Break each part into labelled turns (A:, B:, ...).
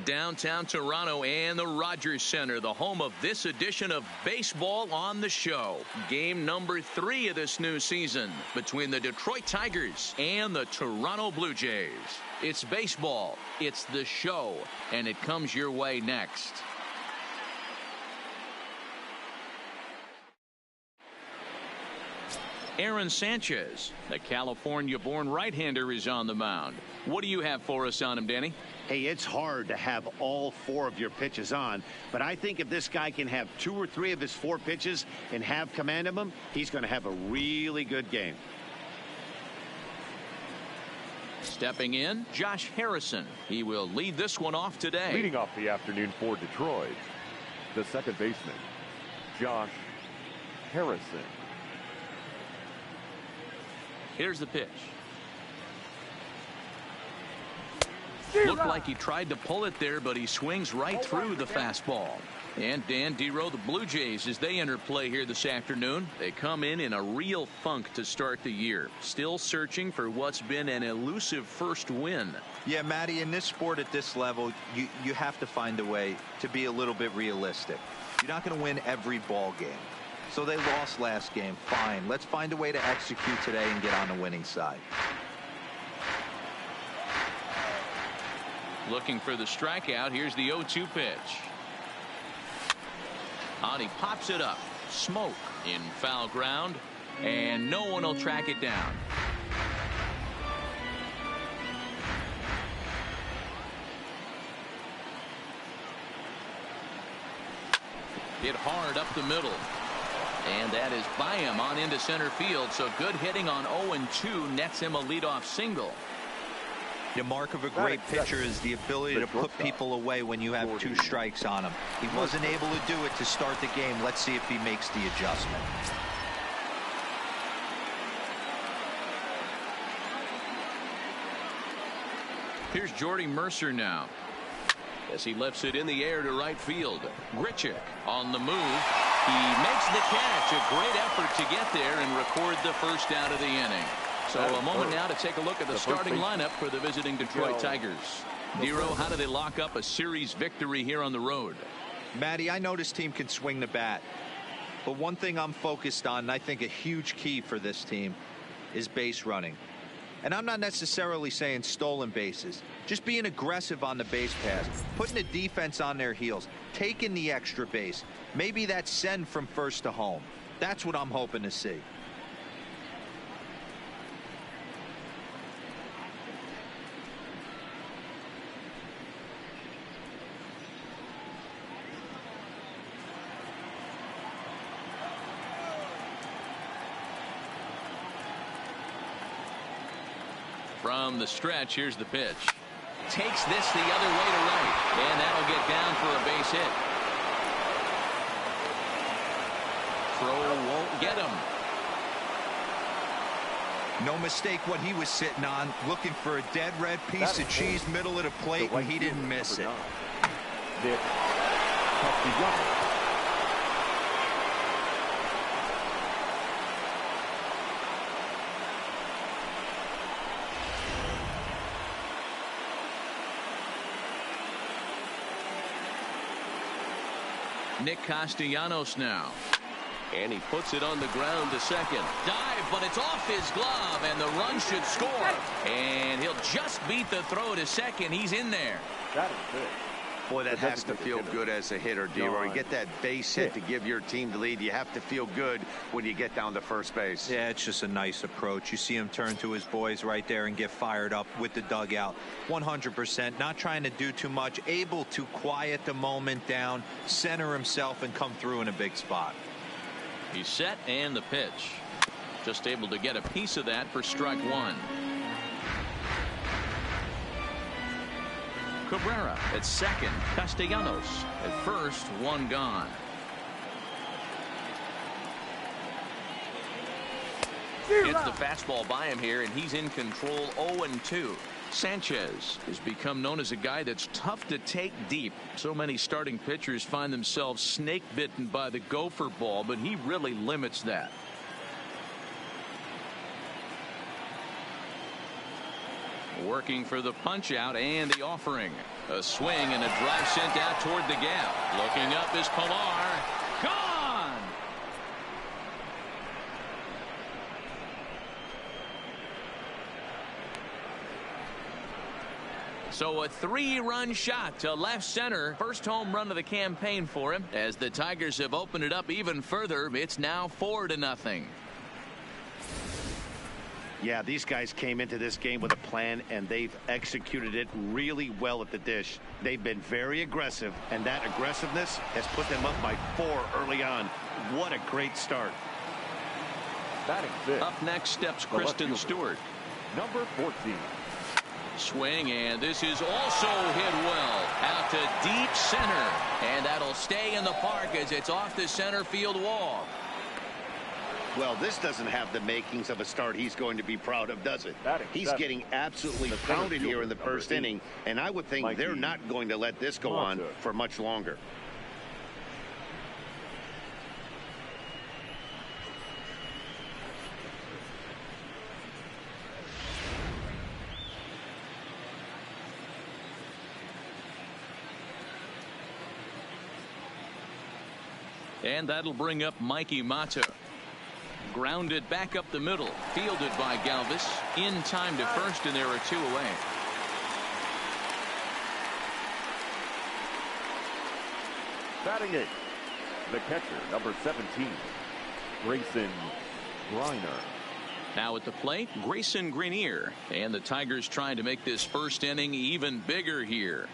A: Downtown Toronto and the Rogers Center, the home of this edition of Baseball on the Show. Game number 3 of this new season between the Detroit Tigers and the Toronto Blue Jays. It's baseball, it's the show, and it comes your way next. Aaron Sanchez, the California-born right-hander, is on the mound. What do you have for us on him, Danny?
B: Hey, it's hard to have all 4 of your pitches on, but I think if this guy can have 2 or 3 of his 4 pitches and have command of them, he's going to have a really good game.
A: Stepping in, Josh Harrison. He will lead this one off today.
C: Leading off the afternoon for Detroit, the second baseman, Josh Harrison.
A: Here's the pitch. Looked like he tried to pull it there, but he swings right through the fastball. And Dan Dero, the Blue Jays, as they enter play here this afternoon, they come in a real funk to start the year. Still searching for what's been an elusive first win.
D: Yeah, Matty, in this sport at this level, you have to find a way to be a little bit realistic. You're not going to win every ball game. So they lost last game. Fine. Let's find a way to execute today and get on the winning side.
A: Looking for the strikeout. Here's the 0-2 pitch. And he pops it up. Smoke in foul ground. And no one will track it down. Hit hard up the middle. And that is by him on into center field. So good hitting on 0-2 nets him a leadoff single.
D: The mark of a great pitcher is the ability to put people away when you have 2 strikes on him. He wasn't able to do it to start the game. Let's see if he makes the adjustment.
A: Here's Jordy Mercer now, as he lifts it in the air to right field. Grichuk on the move. He makes the catch. A great effort to get there and record the first out of the inning. So a moment now to take a look at the starting lineup for the visiting Detroit Tigers. Dero, how do they lock up a series victory here on the road?
D: Matty, I know this team can swing the bat. But one thing I'm focused on, and I think a huge key for this team, is base running. And I'm not necessarily saying stolen bases. Just being aggressive on the base pass, putting the defense on their heels, taking the extra base. Maybe that's send from first to home. That's what I'm hoping to see.
A: From the stretch, here's the pitch. Takes this the other way to right, and that'll get down for a base hit. Throw won't get him.
D: No mistake what he was sitting on, looking for a dead red piece of cheese middle of the plate, and he didn't miss it.
A: Nick Castellanos now. And he puts it on the ground to second. Dive, but it's off his glove, and the run should score. And he'll just beat the throw to second. He's in there.
C: That is good.
B: Boy, that has to feel good as a hitter, Dero. You get that base hit to give your team the lead. You have to feel good when you get down to first base.
D: Yeah, it's just a nice approach. You see him turn to his boys right there and get fired up with the dugout. 100%, not trying to do too much, able to quiet the moment down, center himself, and come through in a big spot.
A: He's set, and the pitch. Just able to get a piece of that for strike 1. Cabrera at second. Castellanos at first. 1 gone. Hits the fastball by him here, and he's in control. 0-2. Sanchez has become known as a guy that's tough to take deep. So many starting pitchers find themselves snake bitten by the gopher ball, but he really limits that. Working for the punch out and the offering. A swing and a drive sent out toward the gap. Looking up is Pilar. Gone! So a 3-run shot to left center. First home run of the campaign for him. As the Tigers have opened it up even further, it's now 4-0.
B: Yeah, these guys came into this game with a plan, and they've executed it really well at the dish. They've been very aggressive, and that aggressiveness has put them up by 4 early on. What a great start.
C: Batting fifth.
A: Up next steps Kristen Stewart.
C: Number 14.
A: Swing, and this is also hit well out to deep center, and that'll stay in the park as it's off the center field wall.
B: Well, this doesn't have the makings of a start he's going to be proud of, does it? He's
C: seven.
B: getting absolutely pounded here in the first inning, and I would think they're not going to let this go on for much longer.
A: And that'll bring up Mikey Mata. Grounded back up the middle. Fielded by Galvis. In time to first, and there are 2 away.
C: Batting 8th. The catcher, number 17. Grayson Greiner.
A: Now at the plate, Grayson Greiner. And the Tigers trying to make this first inning even bigger here.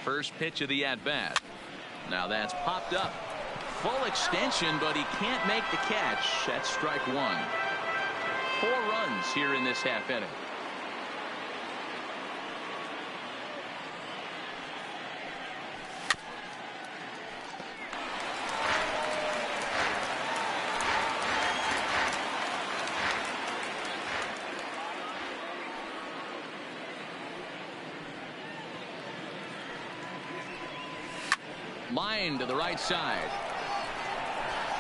A: First pitch of the at-bat. Now that's popped up. Full extension, but he can't make the catch. That's strike 1. 4 runs here in this half inning. Line to the right side.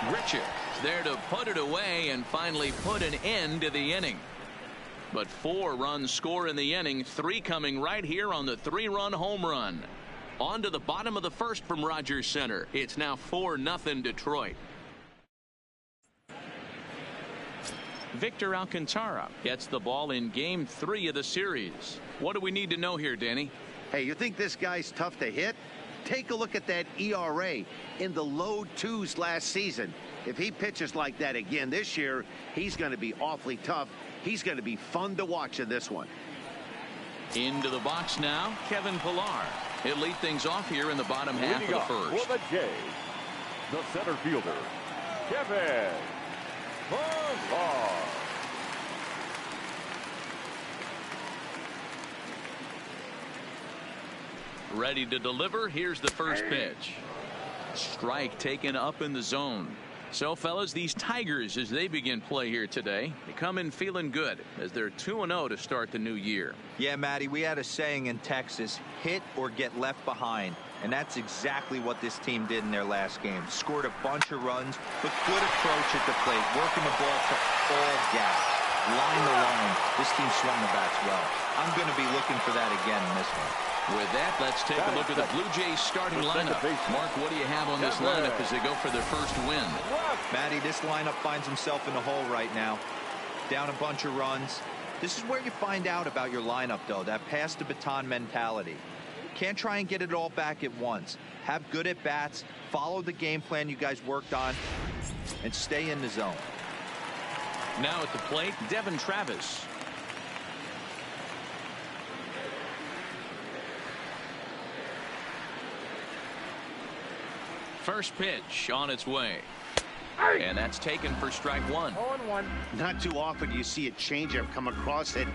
A: Grichuk is there to put it away and finally put an end to the inning. But 4 runs score in the inning, 3 coming right here on the 3-run home run. On to the bottom of the first from Rogers Center. It's now 4-0 Detroit. Victor Alcantara gets the ball in game 3 of the series. What do we need to know here, Danny?
B: Hey, you think this guy's tough to hit? Take a look at that ERA in the low 2s last season. If he pitches like that again this year, he's going to be awfully tough. He's going to be fun to watch in this one.
A: Into the box now, Kevin Pilar. He'll lead things off here in the bottom half of the first.
C: For the Jays, the center fielder, Kevin Pilar.
A: Ready to deliver. Here's the first pitch. Strike taken up in the zone. So, fellas, these Tigers, as they begin play here today, they come in feeling good as they're 2-0 to start the new year.
D: Yeah, Matty, we had a saying in Texas, hit or get left behind. And that's exactly what this team did in their last game. Scored a bunch of runs, but good approach at the plate, working the ball to all gaps. Line to line. This team swung the bats well. I'm going to be looking for that again in this one.
A: With that, let's take a look at the Blue Jays starting lineup. Mark, what do you have on this lineup as they go for their first win?
D: Matty, this lineup finds himself in a hole right now. Down a bunch of runs. This is where you find out about your lineup, though, that pass the baton mentality. Can't try and get it all back at once. Have good at bats, follow the game plan you guys worked on, and stay in the zone.
A: Now at the plate, Devin Travis. First pitch on its way. And that's taken for strike 1.
C: 0-1.
B: Not too often you see a changeup come across at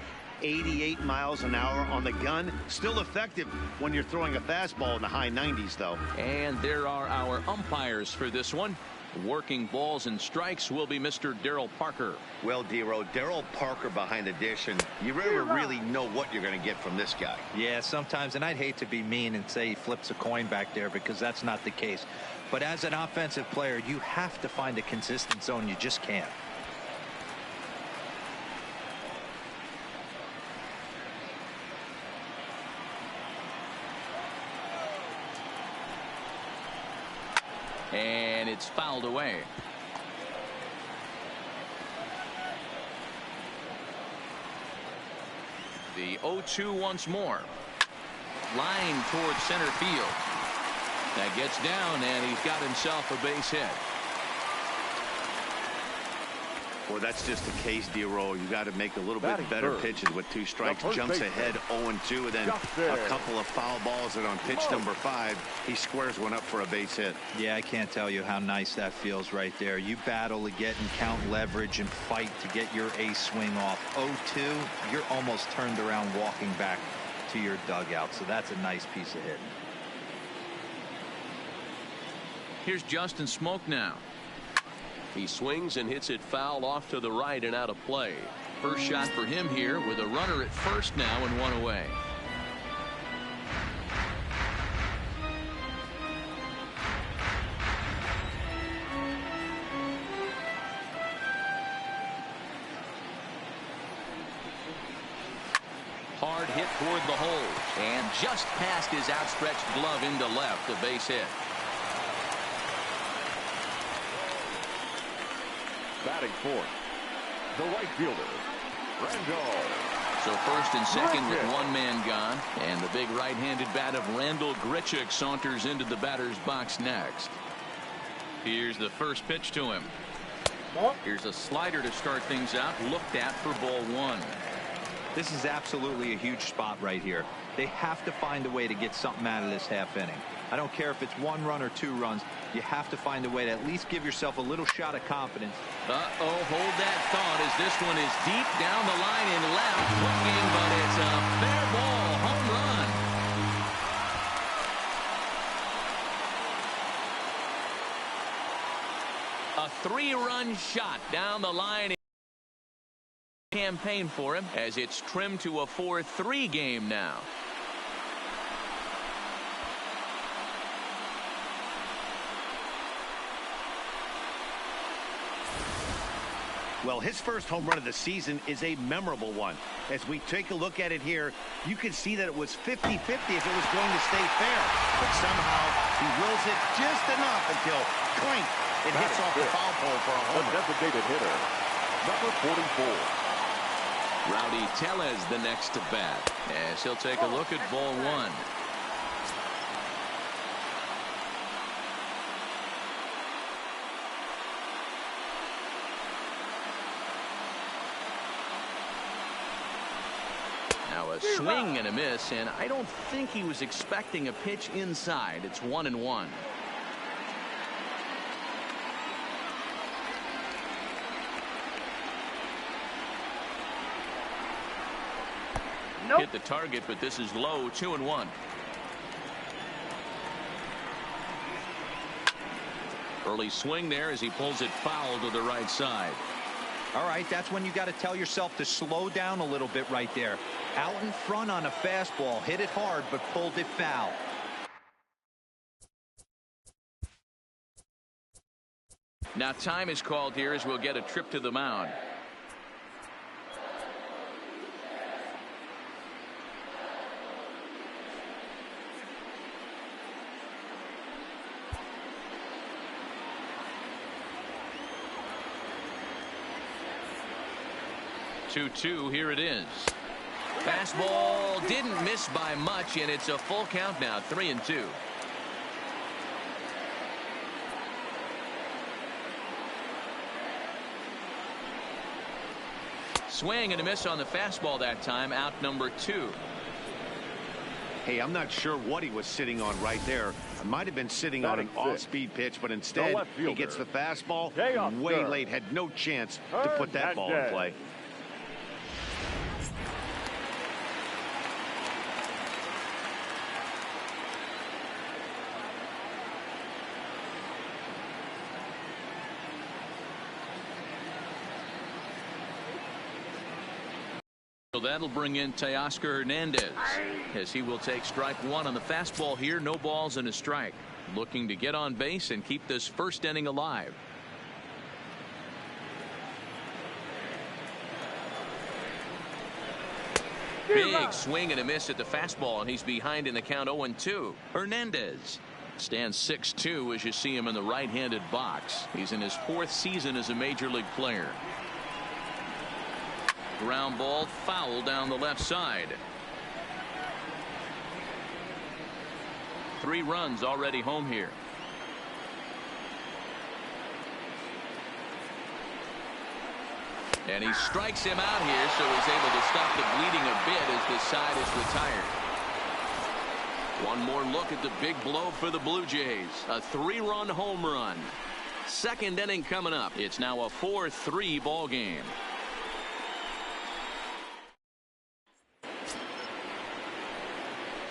B: 88 miles an hour on the gun. Still effective when you're throwing a fastball in the high 90s, though.
A: And there are our umpires for this one. Working balls and strikes will be Mr. Daryl Parker.
B: Well, Dero, Daryl Parker behind the dish, and you never really know what you're going to get from this guy.
D: Yeah, sometimes, and I'd hate to be mean and say he flips a coin back there because that's not the case. But as an offensive player, you have to find a consistent zone. You just can't.
A: And it's fouled away. The 0-2 once more. Line towards center field. That gets down, and he's got himself a base hit.
B: Well, that's just the case, D-Roll. You got to make a little bit better pitches with 2 strikes. Jumps ahead 0-2, and then a couple of foul balls, and on pitch number 5, he squares one up for a base hit.
D: Yeah, I can't tell you how nice that feels right there. You battle to get and count leverage and fight to get your ace swing off. 0-2, you're almost turned around walking back to your dugout, so that's a nice piece of hitting.
A: Here's Justin Smoak now. He swings and hits it foul off to the right and out of play. First shot for him here with a runner at first now and 1 away. Hard hit toward the hole and just past his outstretched glove into left, a base hit.
C: Batting fourth, the right fielder, Randall.
A: So first and second with 1 man gone, and the big right-handed bat of Randall Grichuk saunters into the batter's box next. Here's the first pitch to him. Here's a slider to start things out, looked at for ball 1.
D: This is absolutely a huge spot right here. They have to find a way to get something out of this half inning. I don't care if it's 1 run or 2 runs. You have to find a way to at least give yourself a little shot of confidence.
A: Hold that thought as this one is deep down the line and left. Looking, but it's a fair ball. Home run. A 3-run shot down the line. Campaign for him as it's trimmed to a 4-3 game now.
B: Well, his first home run of the season is a memorable one. As we take a look at it here, you can see that it was 50-50 if it was going to stay fair. But somehow he wills it just enough until clink, it hits off the foul pole for a home run.
C: Designated hitter, number 44.
A: Rowdy Tellez the next to bat as he'll take a look at ball 1. Now a swing and a miss, and I don't think he was expecting a pitch inside. It's 1-1. Hit the target, but this is low. 2-1. Early swing there as he pulls it foul to the right side.
D: All right, that's when you got to tell yourself to slow down a little bit right there. Out in front on a fastball, hit it hard, but pulled it foul.
A: Now time is called here as we'll get a trip to the mound. Two, here it is. Fastball didn't miss by much, and it's a full count now, 3-2. Swing and a miss on the fastball that time, out number 2.
B: Hey, I'm not sure what he was sitting on right there. It might have been sitting on an off-speed pitch, but instead he gets the fastball way late, had no chance to put that ball in play.
A: So that'll bring in Teoscar Hernandez as he will take strike 1 on the fastball here. No balls and a strike. looking to get on base and keep this first inning alive. Big swing and a miss at the fastball, and he's behind in the count 0-2. Hernandez stands 6'2" as you see him in the right-handed box. He's in his 4th season as a major league player. Ground ball foul down the left side. 3 runs already home here. And he strikes him out here, so he's able to stop the bleeding a bit as the side is retired. One more look at the big blow for the Blue Jays. A 3-run home run. Second inning coming up. It's now a 4-3 ball game.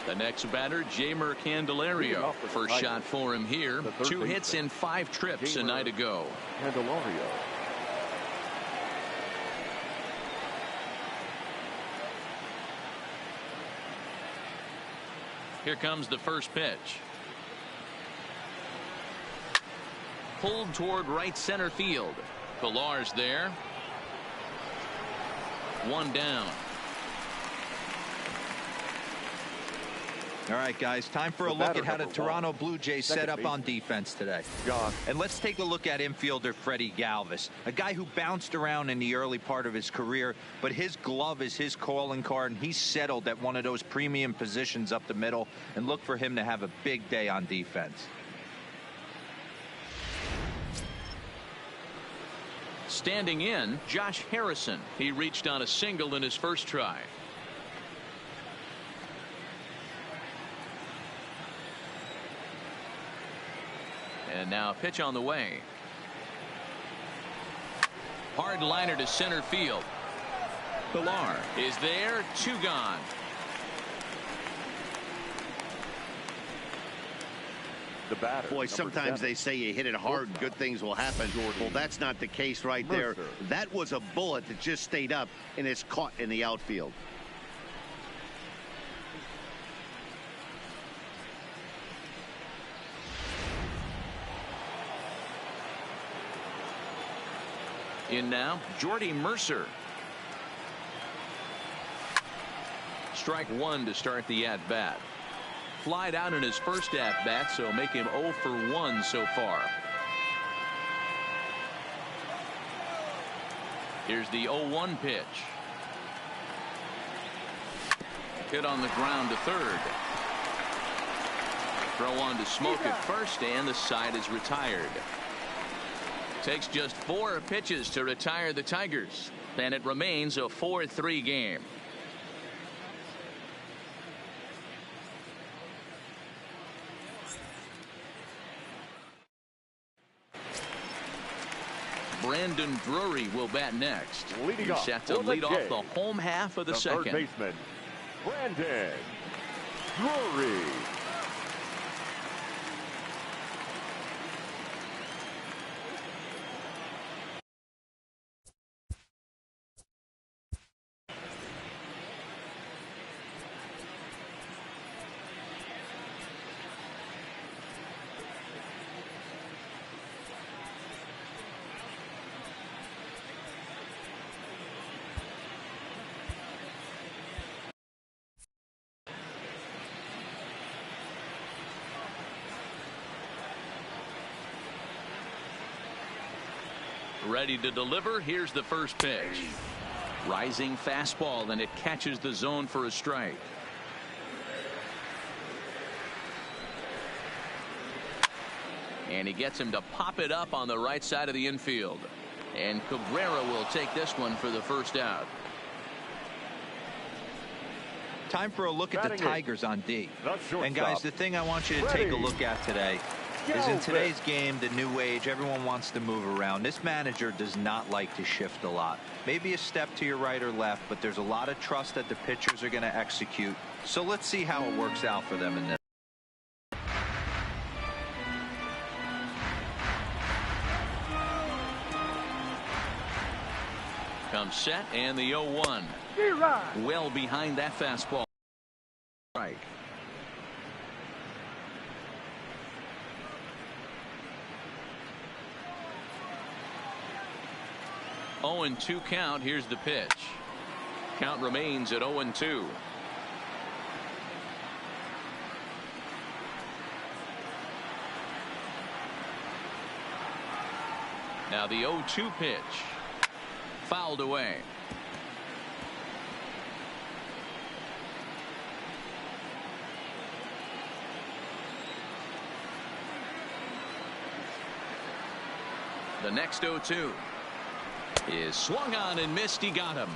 A: The next batter, Jeimer Candelario. First shot for him here. 2 hits in 5 trips a night ago.
C: Candelario.
A: Here comes the first pitch. Pulled toward right center field. Pillar's there. 1 down.
D: All right, guys, time for a look at how the Toronto Blue Jays set up on defense today. And let's take a look at infielder Freddie Galvis, a guy who bounced around in the early part of his career, but his glove is his calling card, and he's settled at one of those premium positions up the middle, and look for him to have a big day on defense.
A: Standing in, Josh Harrison. He reached on a single in his first try. And now a pitch on the way. Hard liner to center field. Pillar is there. 2 gone.
C: The batter.
B: Boy, sometimes
C: 7.
B: they say you hit it hard, good things will happen. Well, that's not the case right there. That was a bullet that just stayed up and is caught in the outfield.
A: In now, Jordy Mercer. Strike 1 to start the at-bat. Flied out in his first at-bat, so make him 0 for 1 so far. Here's the 0-1 pitch. Hit on the ground to third. Throw on to Smoke at first, and the side is retired. Takes just 4 pitches to retire the Tigers, and it remains a 4-3 game. Brandon Drury will bat next.
C: Leading off
A: set to lead off the home half of the second.
C: Third baseman, Brandon Drury.
A: Ready to deliver. Here's the first pitch. Rising fastball, and it catches the zone for a strike. And he gets him to pop it up on the right side of the infield. And Cabrera will take this one for the first out.
D: Time for a look at the Tigers on D. And guys, the thing I want you to take a look at today is in today's game, the new age, everyone wants to move around. This manager does not like to shift a lot. Maybe a step to your right or left, but there's a lot of trust that the pitchers are going to execute. So let's see how it works out for them in this.
A: Comes set, and the 0-1. Well behind that fastball. Strike. 0-2 count. Here's the pitch. Count remains at 0-2. Now the 0-2 pitch. Fouled away. The next 0-2 is swung on and missed. He got him.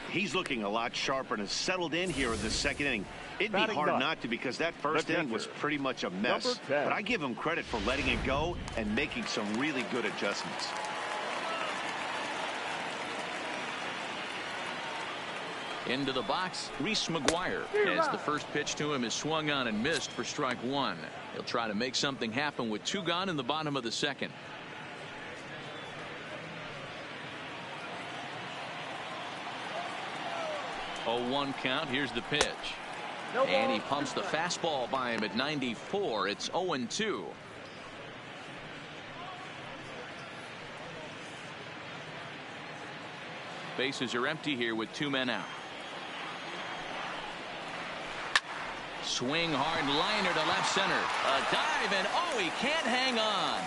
B: He's looking a lot sharper and has settled in here in the second inning. It'd be
C: Batting
B: hard
C: nut.
B: not to, because that first inning was pretty much a mess.
C: Number 10.
B: But I give him credit for letting it go and making some really good adjustments.
A: Into the box, Reese McGuire, as the first pitch to him is swung on and missed for strike one. He'll try to make something happen with 2 gone in the bottom of the second. Oh, 1 count. Here's the pitch. And he pumps the fastball by him at 94. It's 0-2. Bases are empty here with 2 men out. Swing hard liner to left center. A dive, and oh, he can't hang on.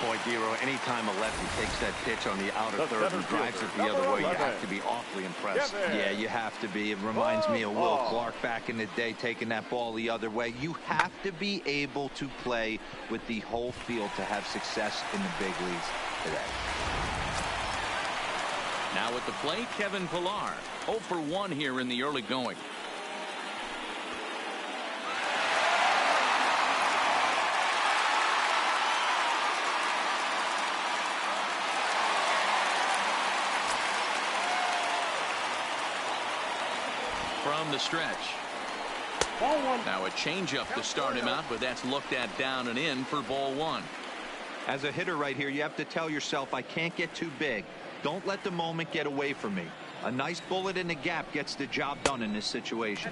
B: Boy, Dero, anytime a lefty takes that pitch on the outer
C: The
B: third and
C: center
B: drives it
C: fielder,
B: the other way, you
C: number
B: have
C: 11.
B: to be awfully impressed.
D: Yeah, you have to be. It reminds me of Will Clark back in the day, taking that ball the other way. You have to be able to play with the whole field to have success in the big leagues today.
A: Now at the plate, Kevin Pillar. 0 for 1 here in the early going. From the stretch. Now a changeup to start him out, but that's looked at down and in for ball 1.
D: As a hitter right here, you have to tell yourself, I can't get too big. Don't let the moment get away from me. A nice bullet in the gap gets the job done in this situation.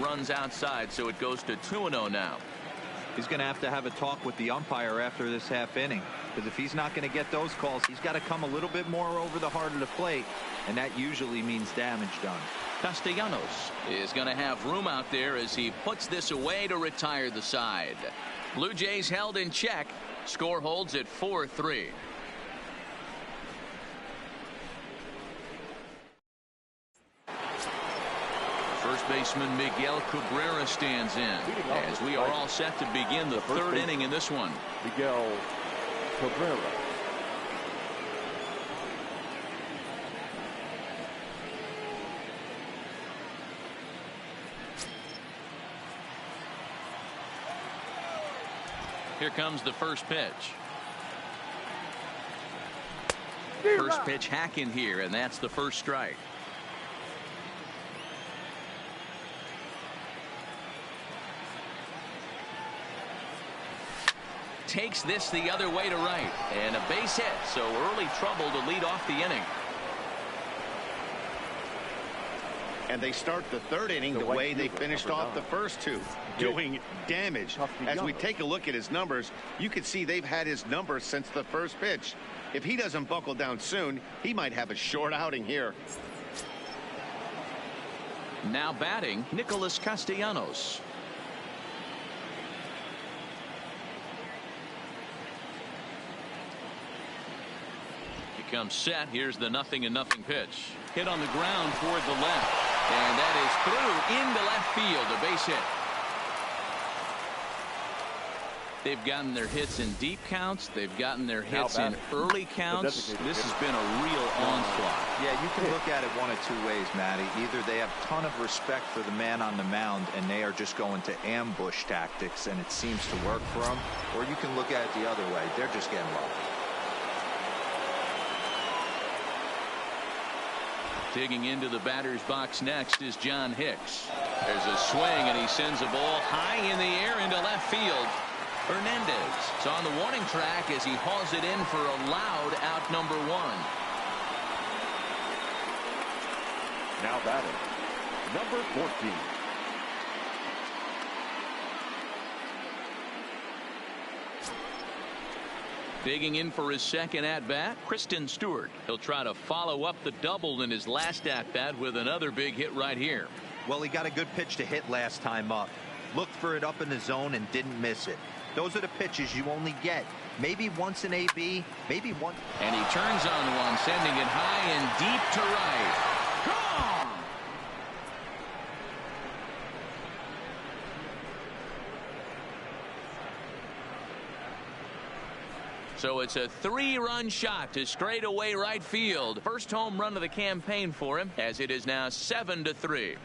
A: Runs outside, so it goes to 2-0 now.
D: He's going to have a talk with the umpire after this half inning, because if he's not going to get those calls, he's got to come a little bit more over the heart of the plate, and that usually means damage done.
A: Castellanos is going to have room out there as he puts this away to retire the side. Blue Jays held in check. Score holds at 4-3. First baseman Miguel Cabrera stands in as we are all set to begin the third inning in this one.
C: Miguel Cabrera.
A: Here comes the first pitch. First pitch hack in here, and that's the first strike. Takes this the other way to right, and a base hit, so early trouble to lead off the inning.
B: And they start the third inning the way they finished off the first two, doing damage. As we take a look at his numbers, you can see they've had his numbers since the first pitch. If he doesn't buckle down soon, he might have a short outing here.
A: Now batting, Nicholas Castellanos. He comes set. Here's the 0-0 pitch. Hit on the ground toward the left. And that is through into left field. A base hit. They've gotten their hits in deep counts. They've gotten their hits in early counts. This has been a real onslaught.
D: Yeah, you can look at it one of two ways, Matty. Either they have a ton of respect for the man on the mound and they are just going to ambush tactics and it seems to work for them, or you can look at it the other way. They're just getting low.
A: Digging into the batter's box next is John Hicks. There's a swing, and he sends a ball high in the air into left field. Hernandez is on the warning track as he hauls it in for a loud out number 1.
C: Now batting, number 14.
A: Digging in for his second at-bat, Kristen Stewart. He'll try to follow up the double in his last at-bat with another big hit right here.
D: Well, he got a good pitch to hit last time up. Looked for it up in the zone and didn't miss it. Those are the pitches you only get. Maybe once an AB, maybe one.
A: And he turns on one, sending it high and deep to right. Gone! So it's a 3-run shot to straightaway right field. First home run of the campaign for him, as it is now 7-3.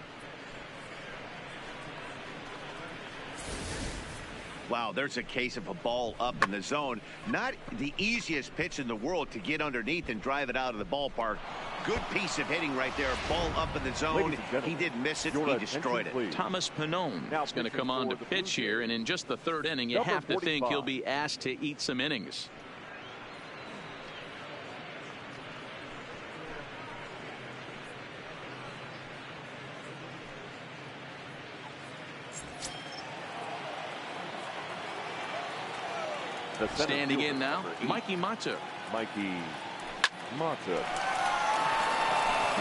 B: Wow, there's a case of a ball up in the zone. Not the easiest pitch in the world to get underneath and drive it out of the ballpark. Good piece of hitting right there. Ball up in the zone. He didn't miss it. He destroyed it.
A: Thomas Pannone is going to come on to pitch here, and in just the third inning, you have to think he'll be asked to eat some innings. Standing in now, Mickey Mahtook.
C: Mickey Mahtook.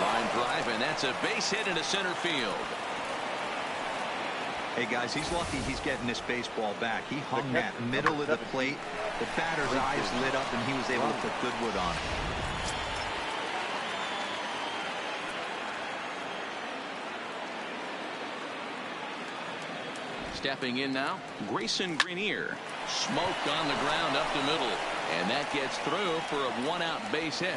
A: Line drive, and that's a base hit into center field.
D: Hey, guys, he's lucky he's getting this baseball back. He hung that middle of the plate. The batter's eyes lit up, and he was able to put good wood on it.
A: Stepping in now, Grayson Greenier. Smoked on the ground up the middle, and that gets through for a 1-out base hit.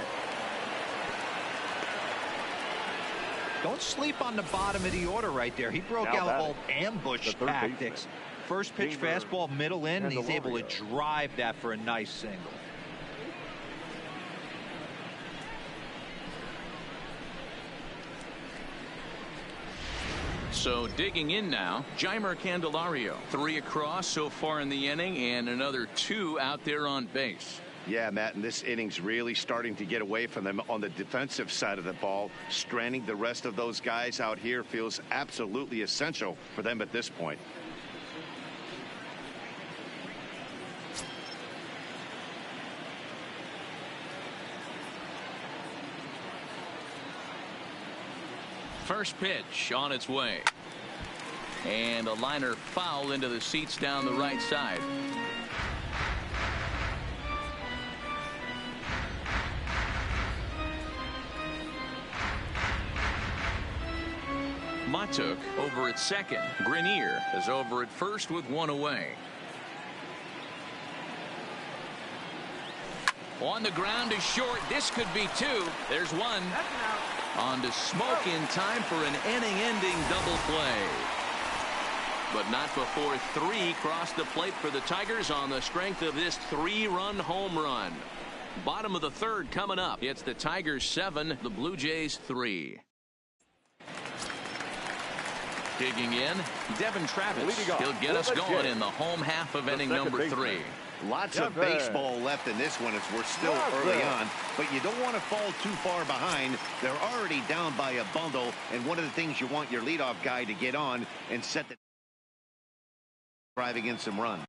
D: Don't sleep on the bottom of the order right there. He broke out all ambush tactics. First pitch fastball middle in, and he's able to drive that for a nice single.
A: So digging in now, Jeimer Candelario. 3 across so far in the inning, and another 2 out there on base.
B: Yeah, Matt, and this inning's really starting to get away from them on the defensive side of the ball. Stranding the rest of those guys out here feels absolutely essential for them at this point.
A: First pitch on its way. And a liner foul into the seats down the right side. Mahtook over at second. Greenier is over at first with 1 away. On the ground is short. This could be 2. There's 1. On to Smoke in time for an inning-ending double play. But not before 3 cross the plate for the Tigers on the strength of this 3-run home run. Bottom of the third coming up. It's the Tigers 7, the Blue Jays 3. Digging in, Devin Travis. He'll get us going in the home half of inning number 3.
B: Lots of baseball left in this one as we're still early on, but you don't want to fall too far behind. They're already down by a bundle, and one of the things you want your leadoff guy to get on and set the driving in some run.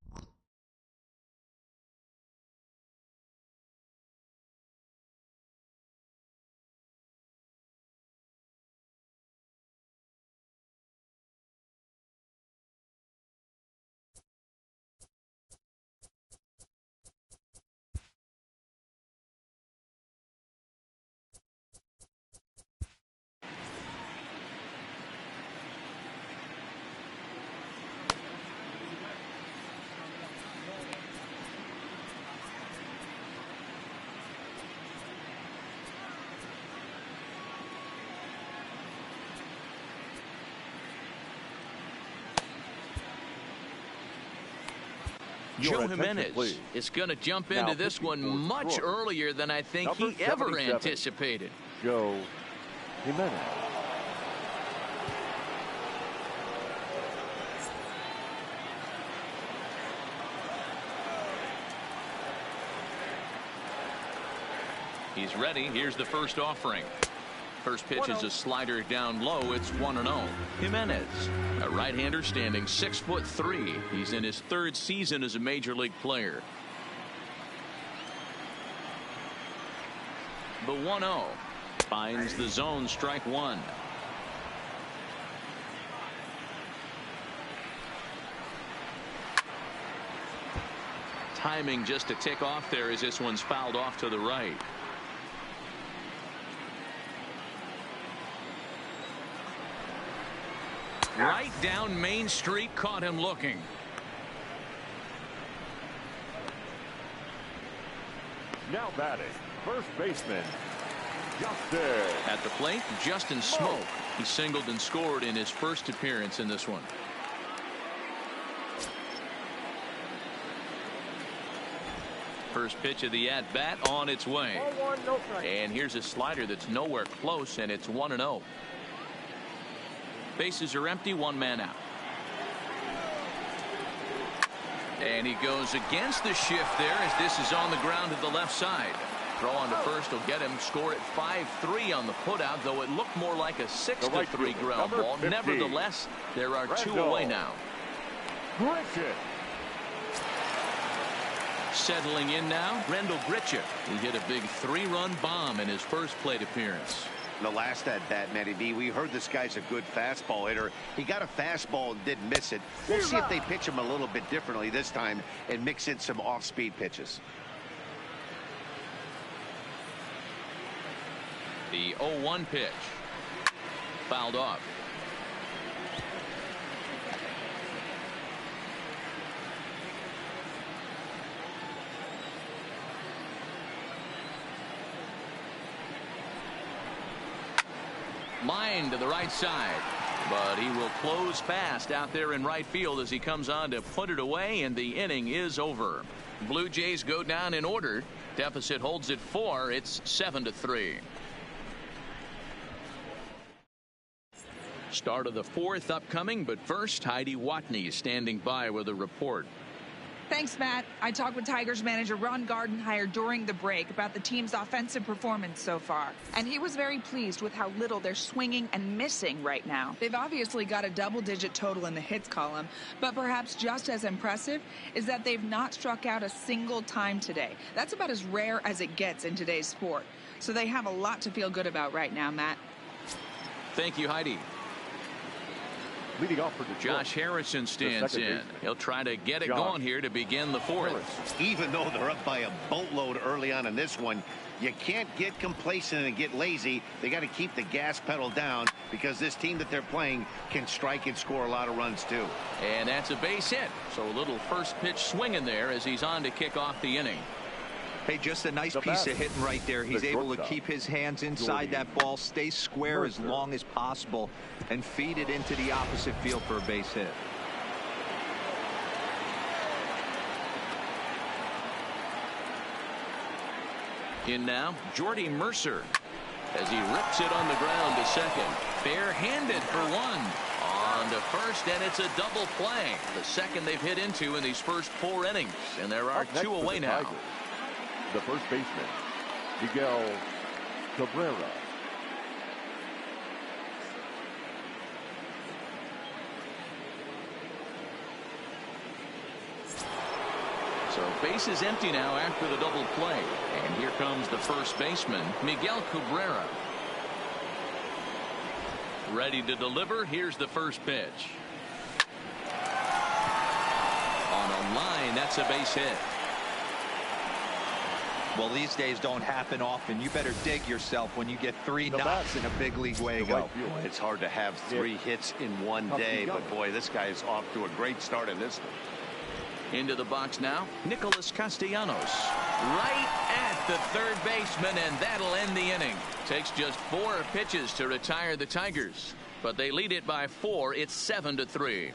A: Joe Jimenez is going to jump into this one much earlier than I think he ever anticipated.
C: Joe Jimenez.
A: He's ready. Here's the first offering. First pitch is a slider down low. It's 1-0. Jimenez, a right-hander standing 6'3". He's in his 3rd season as a major league player. The 1-0 finds the zone, strike one. Timing just a tick off there as this one's fouled off to the right. Right down Main Street, caught him looking.
C: Now batting, first baseman, Justin.
A: At the plate, Justin Smoke. He singled and scored in his first appearance in this one. First pitch of the at-bat on its way. And here's a slider that's nowhere close, and it's 1-0. Bases are empty, one man out. And he goes against the shift there as this is on the ground to the left side. Throw on to first will get him. Score at 5-3 on the putout, though it looked more like a 6-3 ground ball. 15. Nevertheless, there are two away now.
C: Grichuk.
A: Settling in now, Randal Grichuk. He hit a big 3-run bomb in his first plate appearance.
B: The last at-bat, Matty B, we heard this guy's a good fastball hitter. He got a fastball and didn't miss it. We'll see if they pitch him a little bit differently this time and mix in some off-speed pitches.
A: The 0-1 pitch. Fouled off. Line to the right side, but he will close fast out there in right field as he comes on to put it away, and the inning is over. Blue Jays go down in order. Deficit holds at 4. It's 7-3. Start of the fourth upcoming, but first Heidi Watney standing by with a report.
E: Thanks, Matt. I talked with Tigers manager Ron Gardenhire during the break about the team's offensive performance so far, and he was very pleased with how little they're swinging and missing right now. They've obviously got a double-digit total in the hits column, but perhaps just as impressive is that they've not struck out a single time today. That's about as rare as it gets in today's sport. So they have a lot to feel good about right now, Matt.
A: Thank you, Heidi.
C: Leading off for Detroit,
A: Josh Harrison stands in. He'll try to get it going here to begin the fourth.
B: Even though they're up by a boatload early on in this one, you can't get complacent and get lazy. They got to keep the gas pedal down because this team that they're playing can strike and score a lot of runs too.
A: And that's a base hit. So a little first pitch swinging there as he's on to kick off the inning.
D: Hey, just a nice piece of hitting right there. He's able to keep his hands inside that ball, stay square as long as possible, and feed it into the opposite field for a base hit.
A: In now, Jordy Mercer as he rips it on the ground to second. Bare-handed for one. On to first, and it's a double play. The second they've hit into in these first 4 innings, and there are 2 away now.
C: The first baseman, Miguel Cabrera.
A: So base is empty now after the double play. And here comes the first baseman, Miguel Cabrera. Ready to deliver. Here's the first pitch. On a line, that's a base hit.
D: Well, these days don't happen often. You better dig yourself when you get 3 knocks in a big league way to go.
B: It's hard to have 3 hits in one day, but boy, this guy is off to a great start in this one.
A: Into the box now, Nicholas Castellanos. Right at the third baseman, and that'll end the inning. Takes just 4 pitches to retire the Tigers, but they lead it by 4. It's 7-3.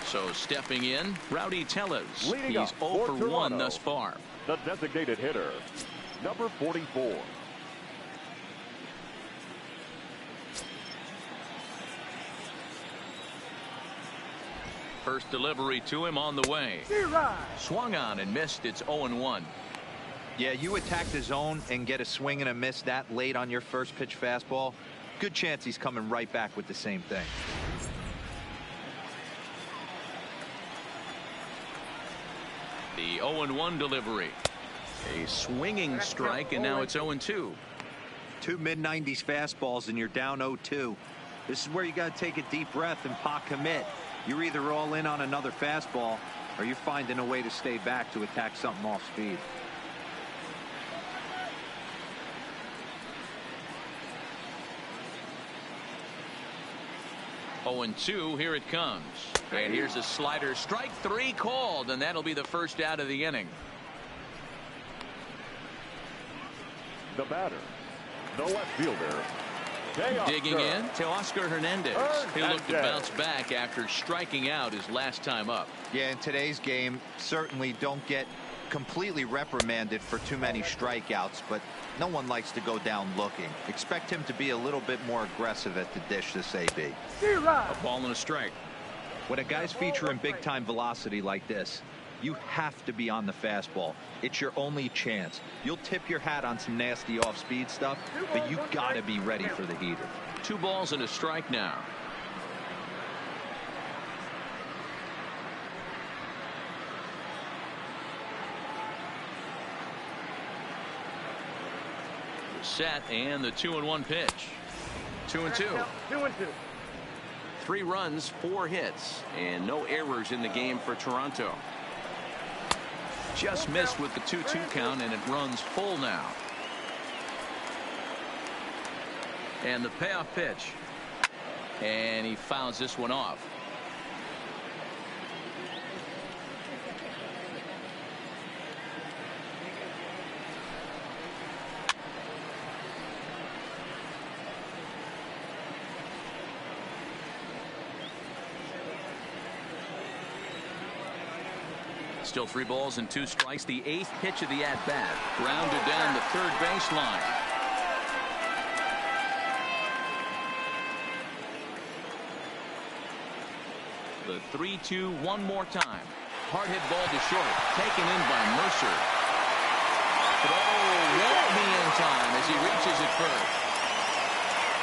A: So stepping in, Rowdy Tellez. He's 0 for 1 thus far.
C: The designated hitter, number 44.
A: First delivery to him on the way. Swung on and missed. It's 0-1.
D: Yeah, you attack the zone and get a swing and a miss that late on your first pitch fastball. good chance he's coming right back with the same thing.
A: The 0-1 delivery. A swinging strike, and now it's 0-2.
D: Two mid-90s fastballs, and you're down 0-2. This is where you got to take a deep breath and pot commit. You're either all in on another fastball, or you're finding a way to stay back to attack something off speed.
A: Oh, 0-2, here it comes. And here's a slider. Strike 3 called, and that'll be the first out of the inning.
C: The batter, the left fielder,
A: digging in to Oscar Hernandez. He'll look to bounce back after striking out his last time up.
D: Yeah, in today's game, certainly don't get completely reprimanded for too many strikeouts, but no one likes to go down looking. Expect him to be a little bit more aggressive at the dish this AB.
A: A ball and a strike.
D: When a guy's featuring big-time velocity like this, you have to be on the fastball. It's your only chance. You'll tip your hat on some nasty off-speed stuff, but you got to be ready for the heater.
A: 2 balls and a strike now. Set, and the 2-1 pitch. 2-2.
F: 2-2.
A: 3 runs, 4 hits, and no errors in the game for Toronto. Just missed with the 2-2 count, and it runs full now. And the payoff pitch. And he fouls this one off. Still 3 balls and 2 strikes. The 8th pitch of the at-bat. Grounded down the third baseline. The 3-2 one more time. Hard hit ball to short. Taken in by Mercer. Throw won't be in time as he reaches it first.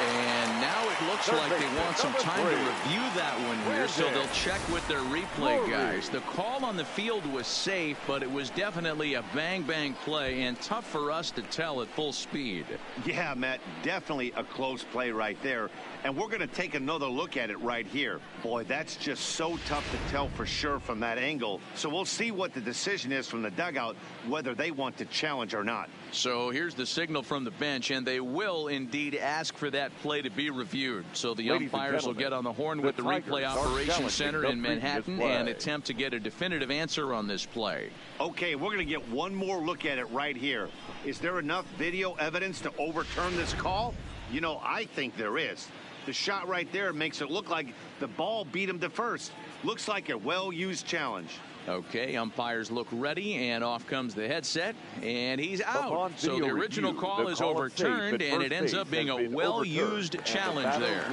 A: And now it looks like they want some time to review that one here, so they'll check with their replay guys. The call on the field was safe, but it was definitely a bang-bang play and tough for us to tell at full speed.
B: Yeah, Matt, definitely a close play right there. And we're going to take another look at it right here. Boy, that's just so tough to tell for sure from that angle. So we'll see what the decision is from the dugout, whether they want to challenge or not.
A: So here's the signal from the bench, and they will indeed ask for that play to be reviewed. So the umpires will get on the horn with the replay operations center in Manhattan and attempt to get a definitive answer on this play.
B: Okay, we're going to get one more look at it right here. Is there enough video evidence to overturn this call? You know, I think there is. The shot right there makes it look like the ball beat him to first. Looks like a well-used challenge.
A: Okay, umpires look ready, and off comes the headset, and he's out. So the original call is overturned, and it ends up being a well-used challenge there.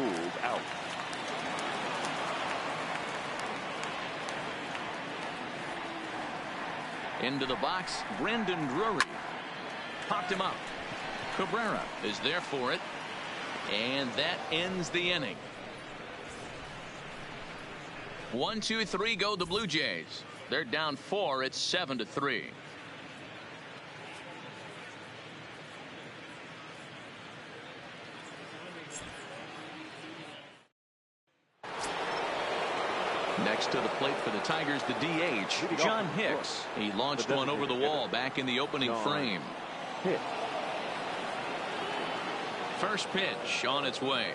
A: Into the box, Brendan Drury. Popped him up. Cabrera is there for it, and that ends the inning. 1, 2, 3 go the Blue Jays. They're down 4. It's 7-3. Next to the plate for the Tigers, the DH, John Hicks. He launched one over the wall back in the opening frame. First pitch on its way.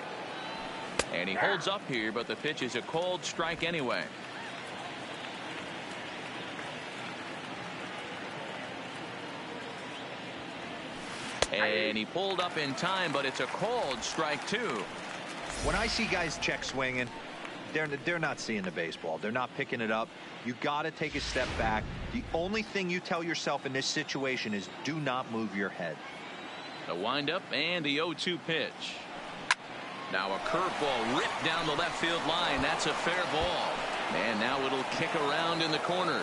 A: And he holds up here, but the pitch is a cold strike anyway. And he pulled up in time, but it's a called strike 2.
D: When I see guys check swinging, they're not seeing the baseball. They're not picking it up. You got to take a step back. The only thing you tell yourself in this situation is do not move your head.
A: The windup and the 0-2 pitch. Now a curveball ripped down the left field line. That's a fair ball. And now it'll kick around in the corner.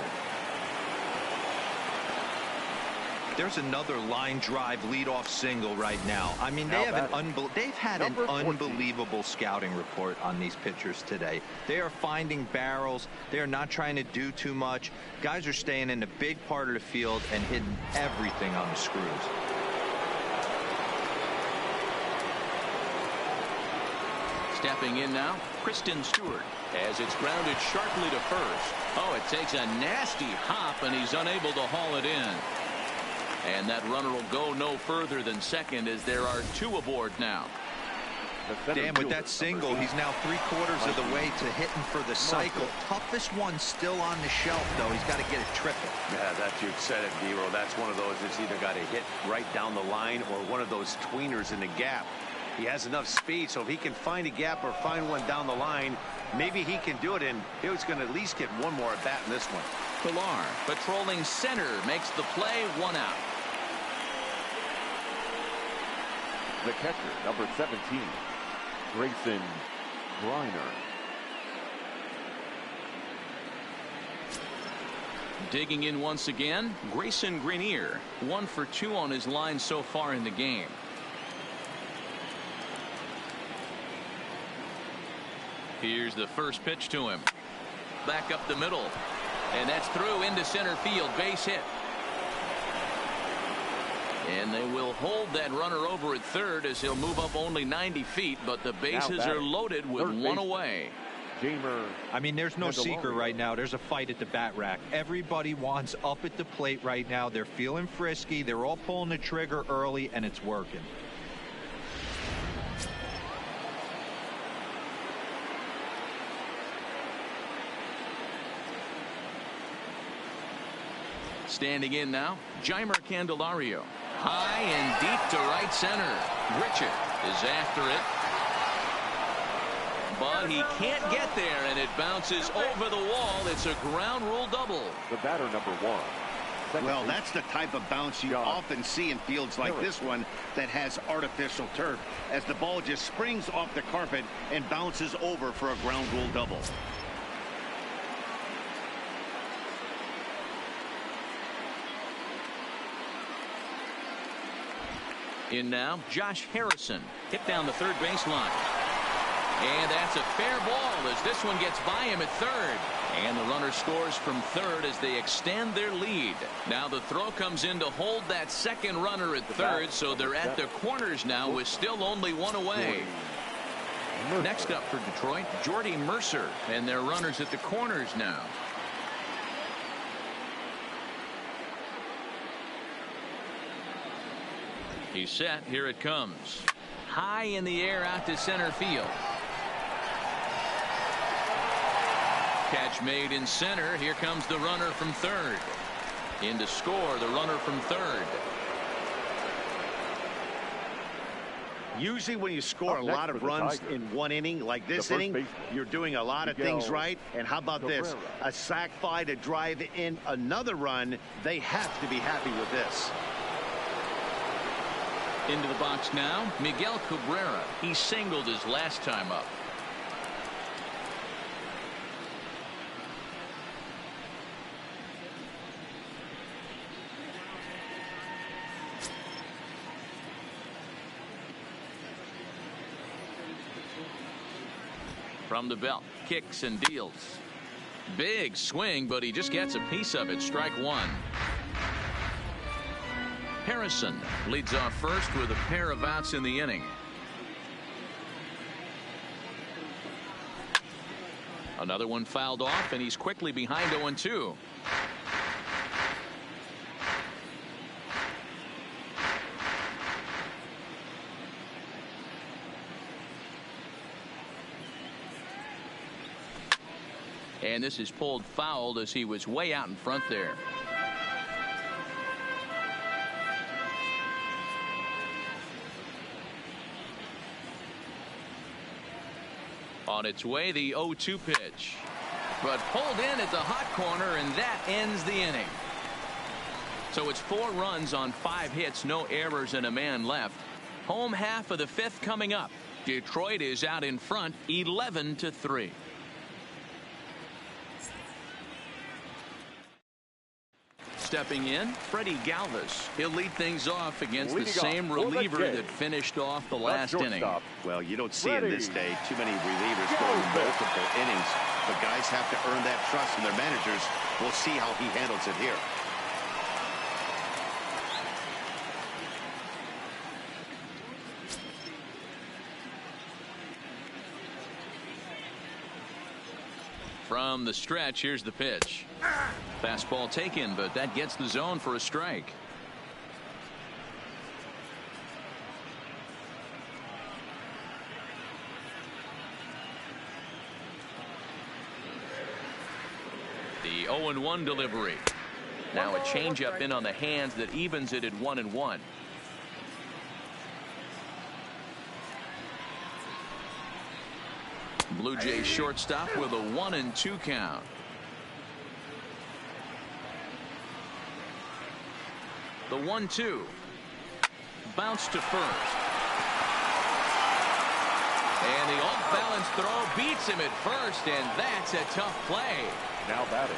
D: There's another line drive leadoff single right now. I mean, they've had an unbelievable scouting report on these pitchers today. They are finding barrels. They are not trying to do too much. Guys are staying in the big part of the field and hitting everything on the screws.
A: Stepping in now, Kristen Stewart, as it's grounded sharply to first. Oh, it takes a nasty hop, and he's unable to haul it in. And that runner will go no further than second, as there are 2 aboard now.
D: Dan, with that single, he's now 3/4 of the way to hitting for the cycle. Toughest one still on the shelf, though. He's got to get it triple.
B: Yeah, that's, you said it, Dero. That's one of those that's either got to hit right down the line or one of those tweeners in the gap. He has enough speed, so if he can find a gap or find one down the line, maybe he can do it, and he's going to at least get one more at bat in this one.
A: Pilar, patrolling center, makes the play, 1 out.
C: The catcher, number 17, Grayson Greiner.
A: Digging in once again, Grayson Greiner, 1 for 2 on his line so far in the game. Here's the first pitch to him. Back up the middle. And that's through into center field. Base hit. And they will hold that runner over at third as he'll move up only 90 feet. But the bases are loaded with 1 away.
D: I mean, there's no secret right now. There's a fight at the bat rack. Everybody wants up at the plate right now. They're feeling frisky. They're all pulling the trigger early, and it's working.
A: Standing in now, Jeimer Candelario. High and deep to right center. Grichuk is after it. But he can't get there, and it bounces over the wall. It's a ground rule double.
C: The batter, number 1.
B: Well, that's the type of bounce you often see in fields like this one that has artificial turf, as the ball just springs off the carpet and bounces over for a ground rule double.
A: In now, Josh Harrison, hit down the third baseline. And that's a fair ball as this one gets by him at third. And the runner scores from third as they extend their lead. Now the throw comes in to hold that second runner at third, so they're at the corners now with still only 1 away. Next up for Detroit, Jordy Mercer, and their runners at the corners now. He's set. Here it comes. High in the air out to center field. Catch made in center. Here comes the runner from third. In to score, the runner from third.
B: Usually when you score a lot of runs in 1 inning, like this inning, you're doing a lot of things right. And how about this? A sac fly to drive in another run. They have to be happy with this.
A: Into the box now, Miguel Cabrera. He singled his last time up. From the belt, kicks and deals. Big swing, but he just gets a piece of it. Strike 1. Harrison leads off first with a pair of outs in the inning. Another one fouled off, and he's quickly behind 0-2. And this is pulled fouled as he was way out in front there. On its way, the 0-2 pitch. But pulled in at the hot corner, and that ends the inning. So it's 4 runs on 5 hits, no errors, and a man left. Home half of the 5th coming up. Detroit is out in front, 11-3. stepping in, Freddie Galvis. He'll lead things off against the
C: Leading
A: same
C: off for the
A: reliever
C: game.
A: that finished off the
C: The
A: last inning.
C: shortstop,
B: Well, you don't see in
C: Ready.
B: this day too many relievers going multiple innings, but guys have to earn that trust from their managers. We'll see how he handles it here.
A: From the stretch, here's the pitch. Fastball taken, but that gets the zone for a strike. The 0-1 delivery. Now a changeup in on the hands that evens it at 1-1. Blue Jays shortstop with a 1-2 count. The 1-2. Bounce to first. And the off-balance throw beats him at first, and that's a tough play.
C: now batting,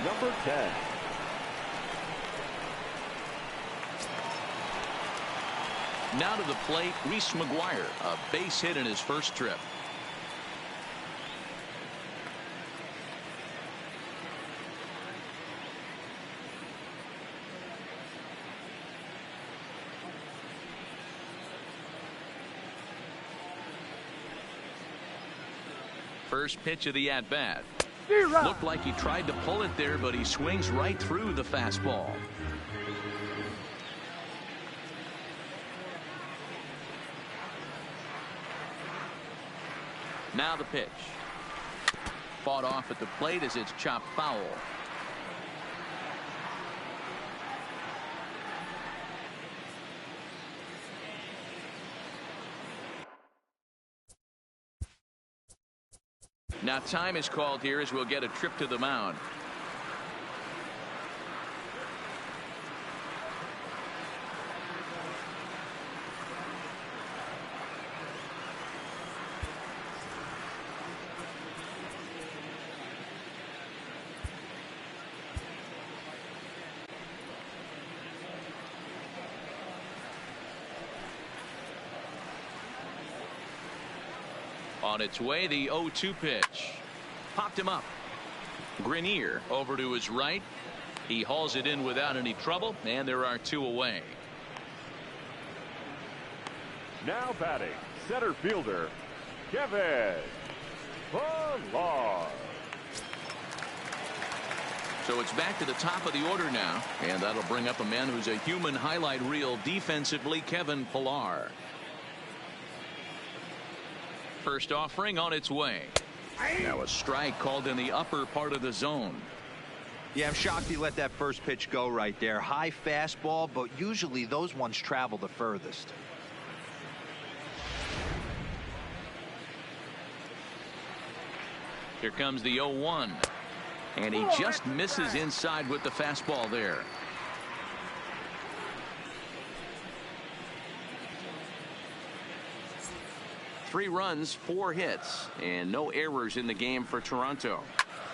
C: number 10.
A: Now to the plate, Reese McGuire, a base hit in his first trip. First pitch of the at-bat. Looked like he tried to pull it there, but he swings right through the fastball. Now the pitch. Fought off at the plate as it's chopped foul. Now time is called here as we'll get a trip to the mound. On its way, the 0-2 pitch. Popped him up. Grenier over to his right. He hauls it in without any trouble, and there are two away.
C: Now batting, center fielder, Kevin Pillar.
A: So it's back to the top of the order now, and that'll bring up a man who's a human highlight reel defensively, Kevin Pillar. First offering on its way. Now a strike called in the upper part of the zone.
D: Yeah, I'm shocked he let that first pitch go right there. High fastball, but usually those ones travel the furthest.
A: Here comes the 0-1. And he just misses inside with the fastball there. Three runs, 4 hits, and no errors in the game for Toronto.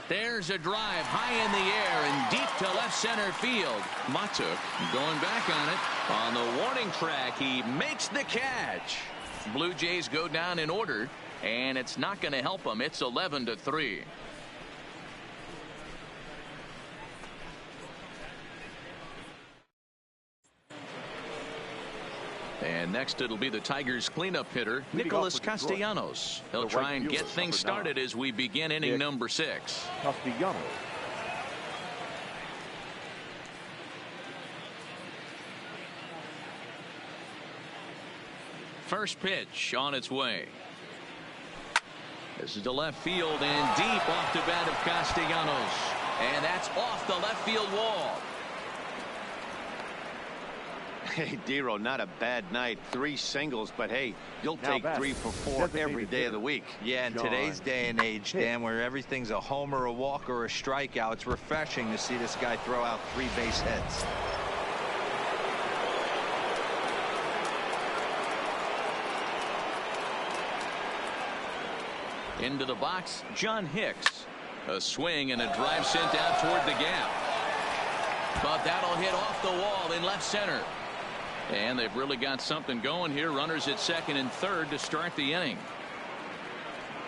A: There's a drive high in the air and deep to left center field. Matuk going back on it. On the warning track, he makes the catch. Blue Jays go down in order, and it's not going to help them. It's 11-3. And next it'll be the Tigers cleanup hitter, Nicholas Castellanos. He'll try and get things started as we begin inning number 6.
C: Castellanos.
A: First pitch on its way. This is to left field and deep off the bat of Castellanos. And that's off the left field wall.
B: Hey, Dero, not a bad night. 3 singles, but hey, you'll take 3 for 4 every day of the week.
D: Yeah, in today's day and age, Dan, where everything's a homer, a walk, or a strikeout, it's refreshing to see this guy throw out 3 base hits.
A: Into the box, John Hicks. A swing and a drive sent out toward the gap. But that'll hit off the wall in left center. And they've really got something going here. Runners at second and third to start the inning.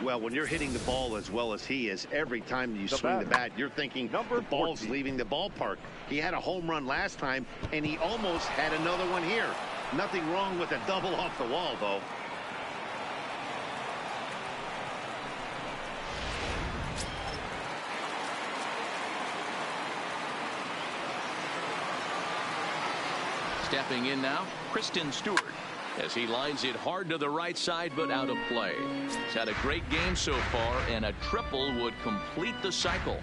B: Well, when you're hitting the ball as well as he is, every time you swing the bat, you're thinking the ball's leaving the ballpark. He had a home run last time, and he almost had another one here. Nothing wrong with a double off the wall, though.
A: Stepping in now, Kristen Stewart, as he lines it hard to the right side, but out of play. He's had a great game so far, and a triple would complete the cycle.